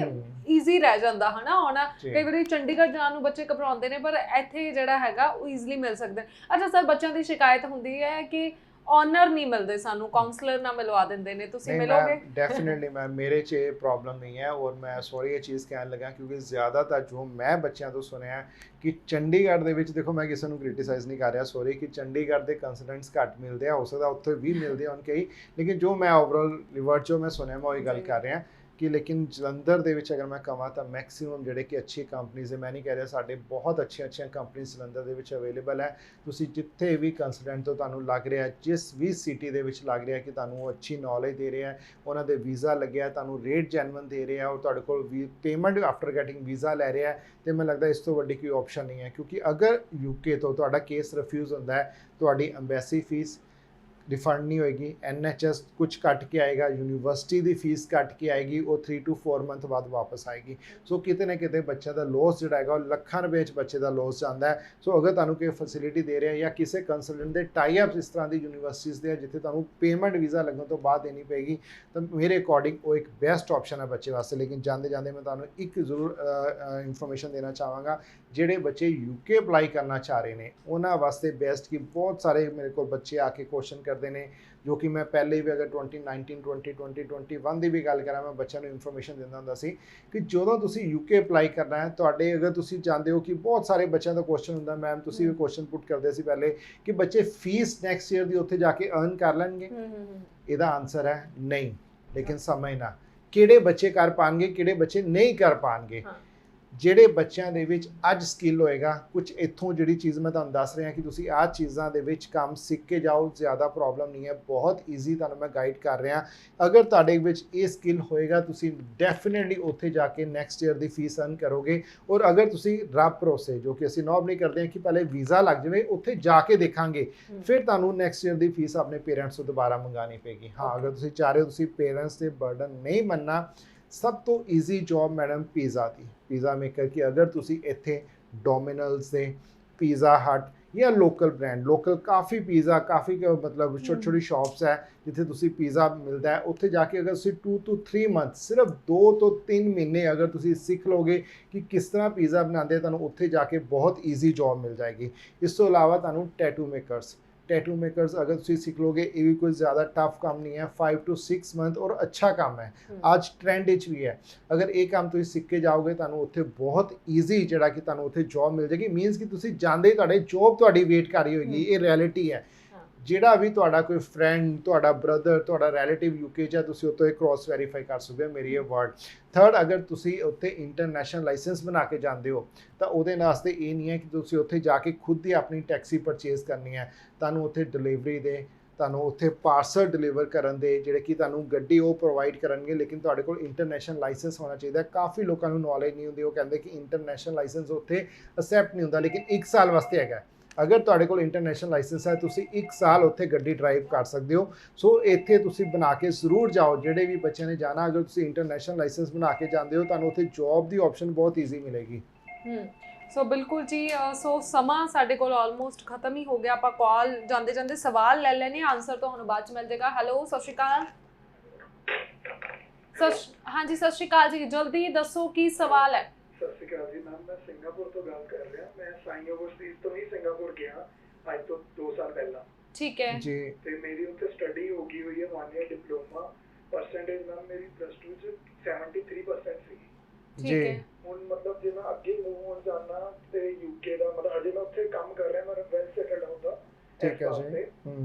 ਈਜ਼ੀ ਰਹਿ ਜਾਂਦਾ ਹਨਾ ਆਉਣਾ। ਕਈ ਵਾਰੀ ਚੰਡੀਗੜ੍ਹ ਜਾਣ ਨੂੰ ਬੱਚੇ ਘਬਰਾਉਂਦੇ ਨੇ, ਪਰ ਇੱਥੇ ਜਿਹੜਾ ਹੈਗਾ ਉਹ ਈਜ਼ੀਲੀ ਮਿਲ ਸਕਦੇ। ਅੱਛਾ ਸਰ, ਬੱਚਿਆਂ ਦੀ ਸ਼ਿਕਾਇਤ ਹੁੰਦੀ ਹੈ ਕਿ ऑनर नहीं मिलते, सानू काउंसलर ना मिलवा देंगे ने, तुसी मिलोगे? डेफिनेटली मैम, मेरे च ये प्रॉब्लम नहीं है। और मैं सॉरी ये चीज़ कहने लगा क्योंकि ज़्यादातर जो मैं बच्चों तो सुनिया कि चंडीगढ़ ਦੇ ਵਿੱਚ देखो मैं किसी ਨੂੰ क्रिटिसाइज़ नहीं कर रहा, सॉरी, कि चंडीगढ़ ਦੇ कंसल्टेंट्स घट मिलते हैं, हो सकता उत्थे भी मिलते हैं कई, लेकिन जो मैं ओवरऑल रिवर्ट जो मैं सुनिया मैं वही गल कर रहा कि लेकिन जलंधर ਦੇ ਵਿੱਚ ਅਗਰ ਮੈਂ ਕਹਾਂ ਤਾਂ ਮੈਕਸਿਮਮ ਜਿਹੜੇ ਕਿ ਅੱਛੀ ਕੰਪਨੀਜ਼ ਹੈ, ਮੈਂ ਨਹੀਂ ਕਹਿ ਰਿਹਾ, ਸਾਡੇ ਬਹੁਤ ਅੱਛੀਆਂ ਕੰਪਨੀਜ਼ ਜਲੰਧਰ ਦੇ ਵਿੱਚ ਅਵੇਲੇਬਲ ਹੈ। ਤੁਸੀਂ ਜਿੱਥੇ ਵੀ ਕੰਸਲਟੈਂਟ ਤੋਂ ਤੁਹਾਨੂੰ ਲੱਗ ਰਿਹਾ, ਜਿਸ ਵੀ ਸਿਟੀ ਦੇ ਵਿੱਚ ਲੱਗ ਰਿਹਾ ਕਿ ਤੁਹਾਨੂੰ ਉਹ ਅੱਛੀ ਨੌਲੇਜ ਦੇ ਰਿਹਾ, ਉਹਨਾਂ ਦੇ ਵੀਜ਼ਾ ਲੱਗਿਆ, ਤੁਹਾਨੂੰ ਰੇਟ ਜੈਨੂਇਨ ਦੇ ਰਿਹਾ ਔਰ ਤੁਹਾਡੇ ਕੋਲ ਪੇਮੈਂਟ ਆਫਟਰ ਗੈਟਿੰਗ ਵੀਜ਼ਾ ਲੈ ਰਿਹਾ, ਤੇ ਮੈਨੂੰ ਲੱਗਦਾ ਇਸ ਤੋਂ ਵੱਡੀ ਕੋਈ ਆਪਸ਼ਨ ਨਹੀਂ ਹੈ। ਕਿਉਂਕਿ ਅਗਰ ਯੂਕੇ ਤੋਂ ਤੁਹਾਡਾ ਕੇਸ ਰਿਫਿਊਜ਼ ਹੁੰਦਾ ਹੈ, ਤੁਹਾਡੀ ਐਮਬੈਸੀ ਫੀਸ रिफंड नहीं होएगी, NHS कुछ कट के आएगा, यूनिवर्सिटी की फीस कट के आएगी, वो 3 to 4 मंथ बाद वापस आएगी। सो किते ना किते बच्चे का लॉस जोड़ा है ਲੱਖਾਂ ਰੁਪਏ बच्चे का लॉस जाता है। सो अगर तुहानू कोई फैसिलिटी दे रहे हैं या किसी कंसल्टेंट के टाई अप इस तरह की यूनिवर्सिटीज़ के जिथे तुहानू पेमेंट वीज़ा लगने तो बाद देनी पेगी, तो मेरे अकॉर्डिंग वो एक बेस्ट ऑप्शन है बच्चे वास्ते। लेकिन जाते जाते मैं तुहानू एक जरूर इंफॉर्मेशन देना चाहवागा, ਜਿਹੜੇ ਬੱਚੇ UK ਅਪਲਾਈ ਕਰਨਾ ਚਾਹ ਰਹੇ ਨੇ ਉਹਨਾਂ ਵਾਸਤੇ ਬੈਸਟ ਕਿ ਬਹੁਤ ਸਾਰੇ ਮੇਰੇ ਕੋਲ ਬੱਚੇ ਆ ਕੇ ਕੁਐਸਚਨ ਕਰਦੇ ਨੇ, ਜੋ ਕਿ ਮੈਂ ਪਹਿਲੇ ਵੀ ਅਗਰ 2019 2020 21 ਦੀ ਵੀ ਗੱਲ ਕਰਾਂ, ਮੈਂ ਬੱਚਿਆਂ ਨੂੰ ਇਨਫੋਰਮੇਸ਼ਨ ਦਿੰਦਾ ਹੁੰਦਾ ਸੀ ਕਿ ਜਦੋਂ ਤੁਸੀਂ UK ਅਪਲਾਈ ਕਰਨਾ ਹੈ, ਤੁਹਾਡੇ ਅਗਰ ਤੁਸੀਂ ਜਾਣਦੇ ਹੋ ਕਿ ਬਹੁਤ ਸਾਰੇ ਬੱਚਿਆਂ ਦਾ ਕੁਐਸਚਨ ਹੁੰਦਾ, ਮੈਮ ਤੁਸੀਂ ਵੀ ਕੁਐਸਚਨ ਪੁੱਟ ਕਰਦੇ ਸੀ ਪਹਿਲੇ ਕਿ ਬੱਚੇ ਫੀਸ ਨੈਕਸਟ ਈਅਰ ਦੀ ਉੱਥੇ ਜਾ ਕੇ ਅਰਨ ਕਰ ਲੈਣਗੇ। ਇਹਦਾ ਆਨਸਰ ਹੈ ਨਹੀਂ। ਲੇਕਿਨ ਸਮਝਣਾ ਕਿਹੜੇ ਬੱਚੇ ਕਰ ਪਾਣਗੇ, ਕਿਹੜੇ ਬੱਚੇ ਨਹੀਂ ਕਰ ਪਾਣਗੇ। ਜਿਹੜੇ ਬੱਚਿਆਂ ਦੇ ਵਿੱਚ ਅੱਜ ਸਕਿੱਲ ਹੋਏਗਾ, ਕੁਝ ਇੱਥੋਂ ਜਿਹੜੀ ਚੀਜ਼ ਮੈਂ ਤੁਹਾਨੂੰ ਦੱਸ ਰਿਹਾ ਕਿ ਤੁਸੀਂ ਆਹ ਚੀਜ਼ਾਂ ਦੇ ਵਿੱਚ ਕੰਮ ਸਿੱਖ ਕੇ ਜਾਓ, ਜ਼ਿਆਦਾ ਪ੍ਰੋਬਲਮ ਨਹੀਂ ਹੈ, ਬਹੁਤ ਈਜ਼ੀ ਤੁਹਾਨੂੰ ਮੈਂ ਗਾਈਡ ਕਰ ਰਿਹਾ। ਅਗਰ ਤੁਹਾਡੇ ਵਿੱਚ ਇਹ ਸਕਿੱਲ ਹੋਏਗਾ ਤੁਸੀਂ ਡੈਫੀਨੇਟਲੀ ਉੱਥੇ ਜਾ ਕੇ ਨੈਕਸਟ ਈਅਰ ਦੀ ਫੀਸ ਅਰਨ ਕਰੋਗੇ। ਔਰ ਅਗਰ ਤੁਸੀਂ ਰੱਬ ਭਰੋਸੇ, ਜੋ ਕਿ ਅਸੀਂ ਨੋਬ ਨਹੀਂ ਕਰਦੇ ਹਾਂ ਕਿ ਪਹਿਲੇ ਵੀਜ਼ਾ ਲੱਗ ਜਾਵੇ, ਉੱਥੇ ਜਾ ਕੇ ਦੇਖਾਂਗੇ, ਫਿਰ ਤੁਹਾਨੂੰ ਨੈਕਸਟ ਈਅਰ ਦੀ ਫੀਸ ਆਪਣੇ ਪੇਰੈਂਟਸ ਤੋਂ ਦੁਬਾਰਾ ਮੰਗਾਣੀ ਪਏਗੀ। ਹਾਂ, ਅਗਰ ਤੁਸੀਂ ਚਾਹ ਰਹੇ ਹੋ ਤੁਸੀਂ ਪੇਰੈਂਟਸ ਦੇ ਬਰਡਨ ਨਹੀਂ ਮੰਨਣਾ, ਸਭ ਤੋਂ ਈਜ਼ੀ ਜੌਬ ਮੈਡਮ ਪੀਜ਼ਾ ਦੀ, ਪੀਜ਼ਾ ਮੇਕਰ ਕੀ। ਅਗਰ ਤੁਸੀਂ ਇੱਥੇ ਡੋਮਿਨਲਸ ਦੇ, ਪੀਜ਼ਾ ਹਟ ਜਾਂ ਲੋਕਲ ਬ੍ਰਾਂਡ, ਲੋਕਲ ਕਾफ़ी ਪੀਜ਼ਾ, ਕਾफ़ी ਮਤਲਬ ਛੋਟੀ ਛੋਟੀ ਸ਼ਾਪਸ ਹੈ ਜਿੱਥੇ ਤੁਸੀਂ ਪੀਜ਼ਾ ਮਿਲਦਾ ਹੈ, ਉੱਥੇ ਜਾ ਕੇ ਅਗਰ ਤੁਸੀਂ 2 ਤੋਂ 3 ਮੰਥ, ਸਿਰਫ 2 ਤੋਂ 3 ਮਹੀਨੇ ਅਗਰ ਤੁਸੀਂ ਸਿੱਖ ਲਓਗੇ ਕਿ ਕਿਸ ਤਰ੍ਹਾਂ ਪੀਜ਼ਾ ਬਣਾਉਂਦੇ, ਤੁਹਾਨੂੰ ਉੱਥੇ ਜਾ ਕੇ ਬਹੁਤ ਈਜ਼ੀ ਜੌਬ ਮਿਲ ਜਾਏਗੀ। ਇਸ ਤੋਂ ਇਲਾਵਾ ਤੁਹਾਨੂੰ ਟੈਟੂ ਮੇਕਰਸ ਅਗਰ ਤੁਸੀਂ ਸਿੱਖ ਲੋਗੇ, ਇਹ ਵੀ ਕੋਈ ਜ਼ਿਆਦਾ ਟਫ ਕੰਮ ਨਹੀਂ ਹੈ, 5 ਤੋਂ 6 ਮੰਥ, ਔਰ ਅੱਛਾ ਕੰਮ ਹੈ, ਅੱਜ ਟ੍ਰੈਂਡ ਵਿੱਚ ਵੀ ਹੈ। ਅਗਰ ਇਹ ਕੰਮ ਤੁਸੀਂ ਸਿੱਖ ਕੇ ਜਾਓਗੇ, ਤੁਹਾਨੂੰ ਉੱਥੇ ਬਹੁਤ ਈਜ਼ੀ ਜਿਹੜਾ ਕਿ ਤੁਹਾਨੂੰ ਉੱਥੇ ਜੌਬ ਮਿਲ ਜਾਏਗੀ। ਮੀਨਸ ਕਿ ਤੁਸੀਂ ਜਾਂਦੇ ਹੀ ਤੁਹਾਡੇ ਜੌਬ ਤੁਹਾਡੀ ਵੇਟ ਕਰ ਰਹੀ ਹੋਏਗੀ, ਇਹ ਰਿਐਲਿਟੀ ਹੈ। ਜਿਹੜਾ ਵੀ ਤੁਹਾਡਾ ਕੋਈ ਫਰੈਂਡ, ਤੁਹਾਡਾ ਬ੍ਰਦਰ, ਤੁਹਾਡਾ ਰਿਲੇਟਿਵ ਯੂਕੇ 'ਚ ਹੈ, ਤੁਸੀਂ ਉੱਥੋਂ ਇਹ ਕ੍ਰੋਸ ਵੈਰੀਫਾਈ ਕਰ ਸਕਦੇ ਹੋ, ਮੇਰੀ ਇਹ ਵਰਡ। ਥਰਡ, ਅਗਰ ਤੁਸੀਂ ਉੱਥੇ ਇੰਟਰਨੈਸ਼ਨਲ ਲਾਇਸੈਂਸ ਬਣਾ ਕੇ ਜਾਂਦੇ ਹੋ ਤਾਂ ਉਹਦੇ ਵਾਸਤੇ ਇਹ ਨਹੀਂ ਹੈ ਕਿ ਤੁਸੀਂ ਉੱਥੇ ਜਾ ਕੇ ਖੁਦ ਹੀ ਆਪਣੀ ਟੈਕਸੀ ਪਰਚੇਜ਼ ਕਰਨੀ ਹੈ। ਤੁਹਾਨੂੰ ਉੱਥੇ ਡਿਲੀਵਰੀ ਦੇ, ਤੁਹਾਨੂੰ ਉੱਥੇ ਪਾਰਸਲ ਡਿਲੀਵਰ ਕਰਨ ਦੇ, ਜਿਹੜੇ ਕਿ ਤੁਹਾਨੂੰ ਗੱਡੀ ਉਹ ਪ੍ਰੋਵਾਈਡ ਕਰਨਗੇ, ਲੇਕਿਨ ਤੁਹਾਡੇ ਕੋਲ ਇੰਟਰਨੈਸ਼ਨਲ ਲਾਇਸੈਂਸ ਹੋਣਾ ਚਾਹੀਦਾ। ਕਾਫੀ ਲੋਕਾਂ ਨੂੰ ਨੌਲੇਜ ਨਹੀਂ ਹੁੰਦੀ, ਉਹ ਕਹਿੰਦੇ ਕਿ ਇੰਟਰਨੈਸ਼ਨਲ ਲਾਇਸੈਂਸ ਉੱਥੇ ਅਸੈਪਟ ਨਹੀਂ ਹੁੰਦਾ, ਲੇਕਿਨ 1 ਸਾਲ ਵਾਸਤੇ ਹੈਗਾ। ਅਗਰ ਤੁਹਾਡੇ ਕੋਲ ਇੰਟਰਨੈਸ਼ਨਲ ਲਾਇਸੈਂਸ ਹੈ, ਤੁਸੀਂ 1 ਸਾਲ ਉੱਥੇ ਗੱਡੀ ਡਰਾਈਵ ਕਰ ਸਕਦੇ ਹੋ। ਸੋ ਇੱਥੇ ਤੁਸੀਂ ਬਣਾ ਕੇ ਜ਼ਰੂਰ ਜਾਓ, ਜਿਹੜੇ ਵੀ ਬੱਚਿਆਂ ਨੇ ਜਾਣਾ, ਅਗਰ ਤੁਸੀਂ ਇੰਟਰਨੈਸ਼ਨਲ ਲਾਇਸੈਂਸ ਬਣਾ ਕੇ ਜਾਂਦੇ ਹੋ, ਤੁਹਾਨੂੰ ਉੱਥੇ ਜੌਬ ਦੀ ਆਪਸ਼ਨ ਬਹੁਤ ਈਜ਼ੀ ਮਿਲੇਗੀ। ਸੋ ਬਿਲਕੁਲ ਜੀ। ਸੋ ਸਮਾਂ ਸਾਡੇ ਕੋਲ ਆਲਮੋਸਟ ਖਤਮ ਹੀ ਹੋ ਗਿਆ। ਆਪਾਂ ਕਾਲ ਜਾਂਦੇ ਜਾਂਦੇ ਸਵਾਲ ਲੈ ਲੈਣੇ, ਆਨਸਰ ਤੁਹਾਨੂੰ ਬਾਅਦ ਚ ਮਿਲ ਜਾਏਗਾ। ਹੈਲੋ, ਸਤਿ ਸ਼੍ਰੀ ਅਕਾਲ। ਹਾਂਜੀ, ਸਤਿ ਸ਼੍ਰੀ ਅਕਾਲ ਜੀ, ਜਲਦੀ ਦੱਸੋ ਕੀ ਸਵਾਲ ਹੈ। ਸਤਿ ਸ਼੍ਰੀ ਅਕਾਲ ਜੀ ਮੈਮ, ਮੈਂ ਸਿੰਗਾਪੁਰ ਤੋਂ ਗੱਲ ਕਰ ਰਿਹਾ। ਮੈਂ ਸਾਈ ਓਵਰਸੀਜ਼ ਤੋਂ ਹੀ ਸਿੰਗਾਪੁਰ ਗਿਆ ਅੱਜ ਤੋਂ 2 ਸਾਲ ਪਹਿਲਾਂ। ਠੀਕ ਹੈ ਜੀ। ਤੇ ਮੇਰੀ ਉੱਥੇ ਸਟੱਡੀ ਹੋ ਗਈ ਹੋਈ ਹੈ 1 ਈਅਰ ਡਿਪਲੋਮਾ। ਪਰਸੈਂਟੇਜ ਮੈਮ ਮੇਰੀ +2 ਚ 73% ਸੀ। ਠੀਕ ਹੈ। ਹੁਣ ਮਤਲਬ ਜੇ ਮੈਂ ਅੱਗੇ ਮੂਵ ਹੋਣ ਜਾਣਾ ਤੇ ਯੂਕੇ ਦਾ, ਮਤਲਬ ਅਜੇ ਮੈਂ ਉੱਥੇ ਕੰਮ ਕਰ ਰਿਹਾ, ਮੇਰਾ ਵੈਲ ਸੈਟਲਡ ਹੁੰਦਾ। ਠੀਕ ਹੈ ਜੀ।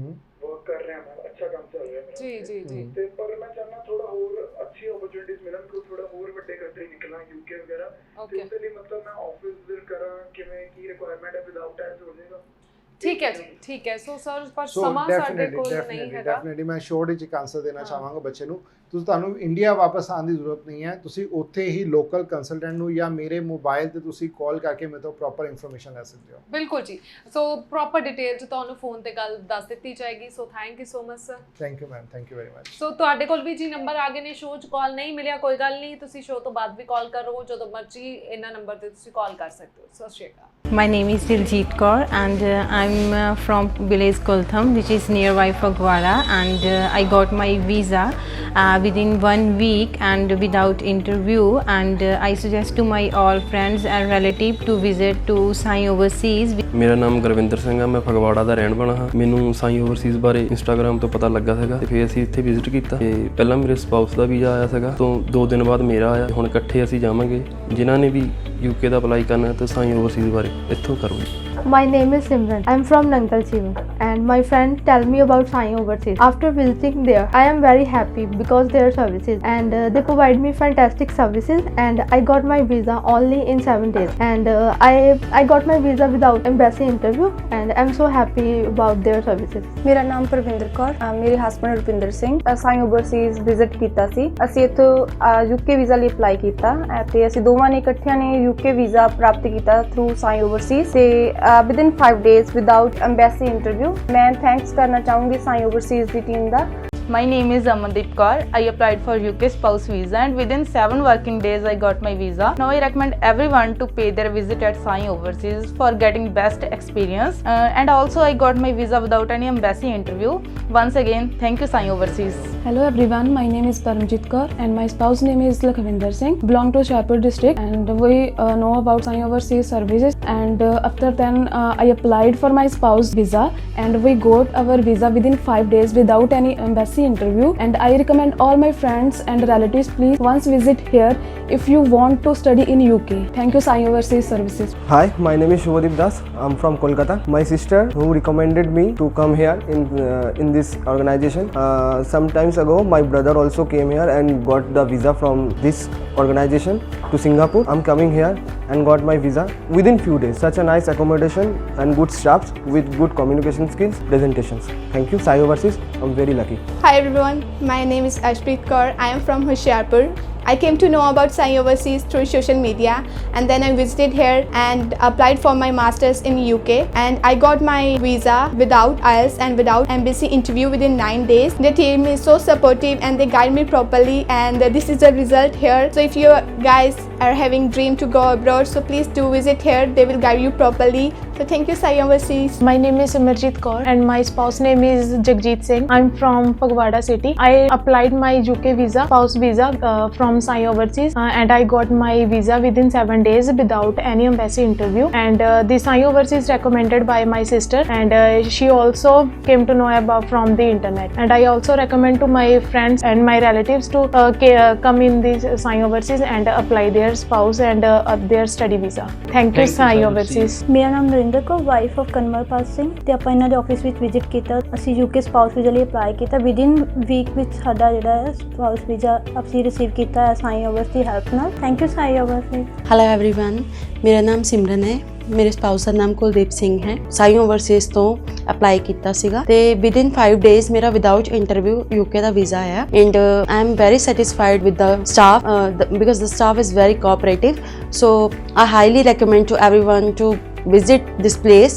ਵਰਕ ਕਰ ਰਿਹਾ ਮੈਂ, ਅੱਛਾ ਕੰਮ ਚੱਲ ਰਿਹਾ ਮੇਰਾ। ਜੀ ਜੀ ਜੀ। ਤੇ ਪਰ ਮੈਂ ਚਾਹਨਾ ਥੋੜਾ ਹੋਰ ਅੱਛੀ ਓਪਰਚੁਨਿਟੀਜ਼ ਮਿਲਣ, ਕੋਈ ਥੋੜਾ ਹੋਰ ਵੱਡੇ ਕੰਟਰੀ ਨਿਕਲਾਂ, ਯੂਕੇ ਵਗੈਰਾ। ਤੇ ਉਹਦੇ ਲਈ ਮਤਲਬ ਮੈਂ ਆਫਿਸ ਵਿਜ਼ਿਟ ਕਰਾਂ, ਕਿਵੇਂ ਕੀ ਰਿਕੁਆਇਰਮੈਂਟ ਹੈ, ਵਿਦਆਊਟ ਟੈਕਸ ਹੋ ਜਾਏਗਾ। ਠੀਕ ਹੈ ਜੀ, ਠੀਕ ਹੈ। ਸੋ ਸਰ, ਪਰ ਸਮਾਂ ਸਾਡੇ ਕੋਲ ਨਹੀਂ ਹੈਗਾ। ਡੈਫੀਨਿਟਲੀ ਮੈਂ ਸ਼ੋਰਟ ਵਿੱਚ ਇੱਕ ਆਨਸਰ ਦੇਣਾ ਚਾਹਾਂਗਾ ਬੱਚੇ ਨੂੰ। ਤੁਹਾਨੂੰ ਇੰਡੀਆ ਵਾਪਸ ਆਉਣ ਦੀ ਜ਼ਰੂਰਤ ਨਹੀਂ ਹੈ, ਤੁਸੀਂ ਉੱਥੇ ਹੀ ਲੋਕਲ ਕੰਸਲਟੈਂਟ ਨੂੰ ਜਾਂ ਮੇਰੇ ਮੋਬਾਈਲ ਤੇ ਤੁਸੀਂ ਕਾਲ ਕਰਕੇ ਮੇਰੇ ਤੋਂ ਪ੍ਰੋਪਰ ਇਨਫੋਰਮੇਸ਼ਨ ਲੈ ਸਕਦੇ ਹੋ। ਬਿਲਕੁਲ ਜੀ। ਸੋ ਪ੍ਰੋਪਰ ਡਿਟੇਲ ਚ ਤੁਹਾਨੂੰ ਫੋਨ ਤੇ ਗੱਲ ਦੱਸ ਦਿੱਤੀ ਜਾਏਗੀ। So thank you so much sir. Thank you ma'am, thank you very much. So ਤੁਹਾਡੇ ਕੋਲ ਵੀ ਜੀ ਨੰਬਰ ਆ ਗਏ ਨੇ, ਸ਼ੋਅ 'ਚ ਕਾਲ ਨਹੀਂ ਮਿਲਿਆ ਕੋਈ ਗੱਲ ਨਹੀਂ, ਤੁਸੀਂ ਸ਼ੋਅ ਤੋਂ ਬਾਅਦ ਵੀ ਕਾਲ ਕਰੋ, ਜਦੋਂ ਮਰਜ਼ੀ ਇਹਨਾਂ ਨੰਬਰ ਤੇ ਤੁਸੀਂ ਕਾਲ ਕਰ ਸਕਦੇ ਹੋ। ਸਤਿ ਸ਼੍ਰੀ ਅਕਾਲ। My name is Diljit Kaur and I'm from village Koltham, which is nearby Phagwara, and I got my visa within 1 week and without interview, and I suggest to my all friends and relatives to visit to Sai Overseas. ਮੇਰਾ ਨਾਮ ਗੁਰਵਿੰਦਰ ਸਿੰਘ ਆ, ਮੈਂ ਫਗਵਾੜਾ ਦਾ ਰਹਿਣ ਵਾਲਾ ਹਾਂ। ਮੈਨੂੰ ਸਾਈ Overseas ਬਾਰੇ Instagram ਤੋਂ ਪਤਾ ਲੱਗਾ ਸੀਗਾ ਤੇ ਫਿਰ ਅਸੀਂ ਇੱਥੇ ਵਿਜ਼ਿਟ ਕੀਤਾ। ਤੇ ਪਹਿਲਾਂ ਮੇਰੇ ਸਪਾਊਸ ਦਾ ਵੀਜ਼ਾ ਆਇਆ ਸੀਗਾ, ਤੋਂ 2 ਦਿਨ ਬਾਅਦ ਮੇਰਾ ਆਇਆ। ਹੁਣ ਇਕੱਠੇ ਅਸੀਂ ਜਾਵਾਂਗੇ। ਜਿਨ੍ਹਾਂ ਨੇ ਵੀ ਯੂਕੇ ਦਾ ਅਪਲਾਈ ਕਰਨਾ ਤਾਂ ਸਾਈ ਓਵਰਸੀਜ਼ ਬਾਰੇ ਇੱਥੋਂ ਕਰੋ। My name is Simran. I am from Nangal Chiva, and my friend tell me about Sai Overseas. After visiting there, I am very happy because their services, and they provide me fantastic services, and I got my visa only in 7 days, and I got my visa without embassy interview, and I'm so happy about their services. ਮੇਰਾ ਨਾਮ ਪ੍ਰਵਿੰਦਰ ਕੌਰ, ਮੇਰੇ husband Rupinder Singh. ਸਾਈ Overseas visit ਕੀਤਾ ਸੀ ਅਸੀਂ। ਇੱਥੋਂ UK visa ਲਈ apply ਕੀਤਾ ਤੇ ਅਸੀਂ ਦੋਵਾਂ ਨੇ ਇਕੱਠਿਆਂ ਨੇ ਯੂਕੇ ਵੀਜ਼ਾ ਪ੍ਰਾਪਤ ਕੀਤਾ ਥਰੂ ਸਾਈ ਓਵਰਸੀਜ਼ ਤੇ within 5 days without embassy interview। ਮੈਂ ਥੈਂਕਸ ਕਰਨਾ ਚਾਹੂੰਗੀ ਸਾਈ Overseas the team the. My name is Amandeep Kaur. I applied for UK spouse visa and within 7 working days I got my visa. Now I recommend everyone to pay their visit at Sai Overseas for getting best experience. And also I got my visa without any embassy interview. Once again, thank you Sai Overseas. Hello everyone, my name is Paramjit Kaur and my spouse name is Lakhvinder Singh. Belong to Sharpur district, and we know about Sai Overseas services, and after then I applied for my spouse visa and we got our visa within 5 days without any embassy embassy interview, and I recommend all my friends and relatives please once visit here if you want to study in UK. Thank you Sai Overseas Services. Hi, my name is Shubhadeep Das. I'm from Kolkata. My sister who recommended me to come here in this organization. Sometimes ago, my brother also came here and got the visa from this organization to Singapore. I'm coming here and got my visa within few days. Such a nice accommodation and good staffs with good communication skills, presentations. Thank you, Sai Overseas. I'm very lucky. Hi everyone, my name is Ashpreet Kaur. I am from Hoshiarpur. I came to know about Sai Overseas through social media, and then I visited here and applied for my masters in UK, and I got my visa without IELTS and without embassy interview within 9 days. The team is so supportive and they guide me properly, and this is the result here. So if you guys are having dream to go abroad, so please do visit here. They will guide you properly. So thank you Sai Overseas. My name is Simarjit Kaur and my spouse name is Jagjit Singh. I'm from Phagwada city. I applied my UK visa, spouse visa from Sai Overseas, and I got my visa within 7 days without any embassy interview. And the Sai Overseas recommended by my sister, and she also came to know about from the internet. And I also recommend to my friends and my relatives to come in this Sai Overseas and apply their spouse and their study visa. Thank you Sai Overseas. ਮੇਰਾ ਨਾਮ Narendra Kaur, wife of Kanwarpal Singh, ਤੇ ਆਪਾਂ ਇਹਨਾਂ ਦੇ office ਵਿੱਚ visit ਕੀਤਾ। ਅਸੀਂ UK spouse visa ਲਈ ਅਪਲਾਈ ਕੀਤਾ। ਵਿਦਿਨ ਵੀਕ ਵਿੱਚ ਸਾਡਾ ਜਿਹੜਾ ਹੈ ਸਪਾਊਸ ਵੀਜ਼ਾ ਅਸੀਂ ਰਿਸੀਵ ਕੀਤਾ ਹੈ ਸਾਈ ਓਵਰਸ ਦੀ ਹੈਲਪ ਨਾਲ। Thank you Sai overs. Hello everyone, ਮੇਰਾ ਨਾਮ ਸਿਮਰਨ ਹੈ। ਮੇਰੇ ਸਪਾਊਸ ਦਾ ਨਾਮ ਕੁਲਦੀਪ ਸਿੰਘ ਹੈ। ਸਾਈ ਓਵਰਸੀਜ਼ ਤੋਂ ਅਪਲਾਈ ਕੀਤਾ ਸੀਗਾ ਤੇ ਵਿਦਿਨ 5 ਡੇਜ਼ ਮੇਰਾ ਵਿਦਆਊਟ ਇੰਟਰਵਿਊ ਯੂਕੇ ਦਾ ਵੀਜ਼ਾ ਆਇਆ। And I am very satisfied with the staff because the staff is very cooperative. So I highly recommend to everyone to visit this place.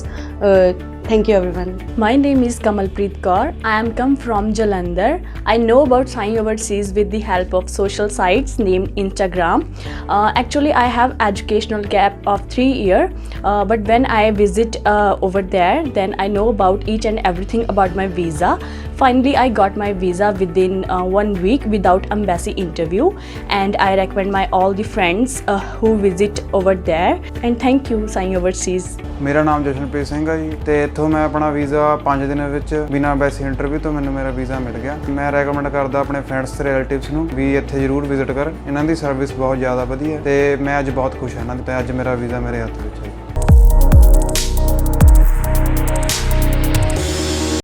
Thank you everyone. My name is Kamalpreet Kaur. I am come from Jalandhar. I know about Sai Overseas with the help of social sites named Instagram. Actually I have educational gap of 3 years, but when I visit over there, then I know about each and everything about my visa. Finally I got my visa within 1 week without embassy interview, and I recommend my all the friends who visit over there. And thank you Sai Overseas. ਮੇਰਾ ਨਾਮ ਜਸ਼ਨਪ੍ਰੀਤ ਸਿੰਘ ਹੈ ਜੀ ਤੇ ਇੱਥੋਂ ਮੈਂ ਆਪਣਾ visa 5 ਦਿਨਾਂ ਵਿੱਚ ਬਿਨਾਂ ਐਮਬੈਸੀ ਇੰਟਰਵਿਊ ਤੋਂ ਮੈਨੂੰ ਮੇਰਾ ਵੀਜ਼ਾ ਮਿਲ ਗਿਆ। ਮੈਂ ਰეკਮੈਂਡ ਕਰਦਾ ਆਪਣੇ ਫਰੈਂਡਸ ਤੇ ਰਿਲੇਟਿਵਸ ਨੂੰ ਵੀ ਇੱਥੇ ਜ਼ਰੂਰ ਵਿਜ਼ਿਟ ਕਰਨ। ਇਹਨਾਂ ਦੀ ਸਰਵਿਸ ਬਹੁਤ ਜ਼ਿਆਦਾ ਵਧੀਆ ਤੇ ਮੈਂ ਅੱਜ ਬਹੁਤ ਖੁਸ਼ ਹਾਂ ਇਹਨਾਂ ਦੀ ਤੇ ਅੱਜ ਮੇਰਾ ਵੀਜ਼ਾ ਮੇਰੇ ਹੱਥ ਵਿੱਚ ਹੈ।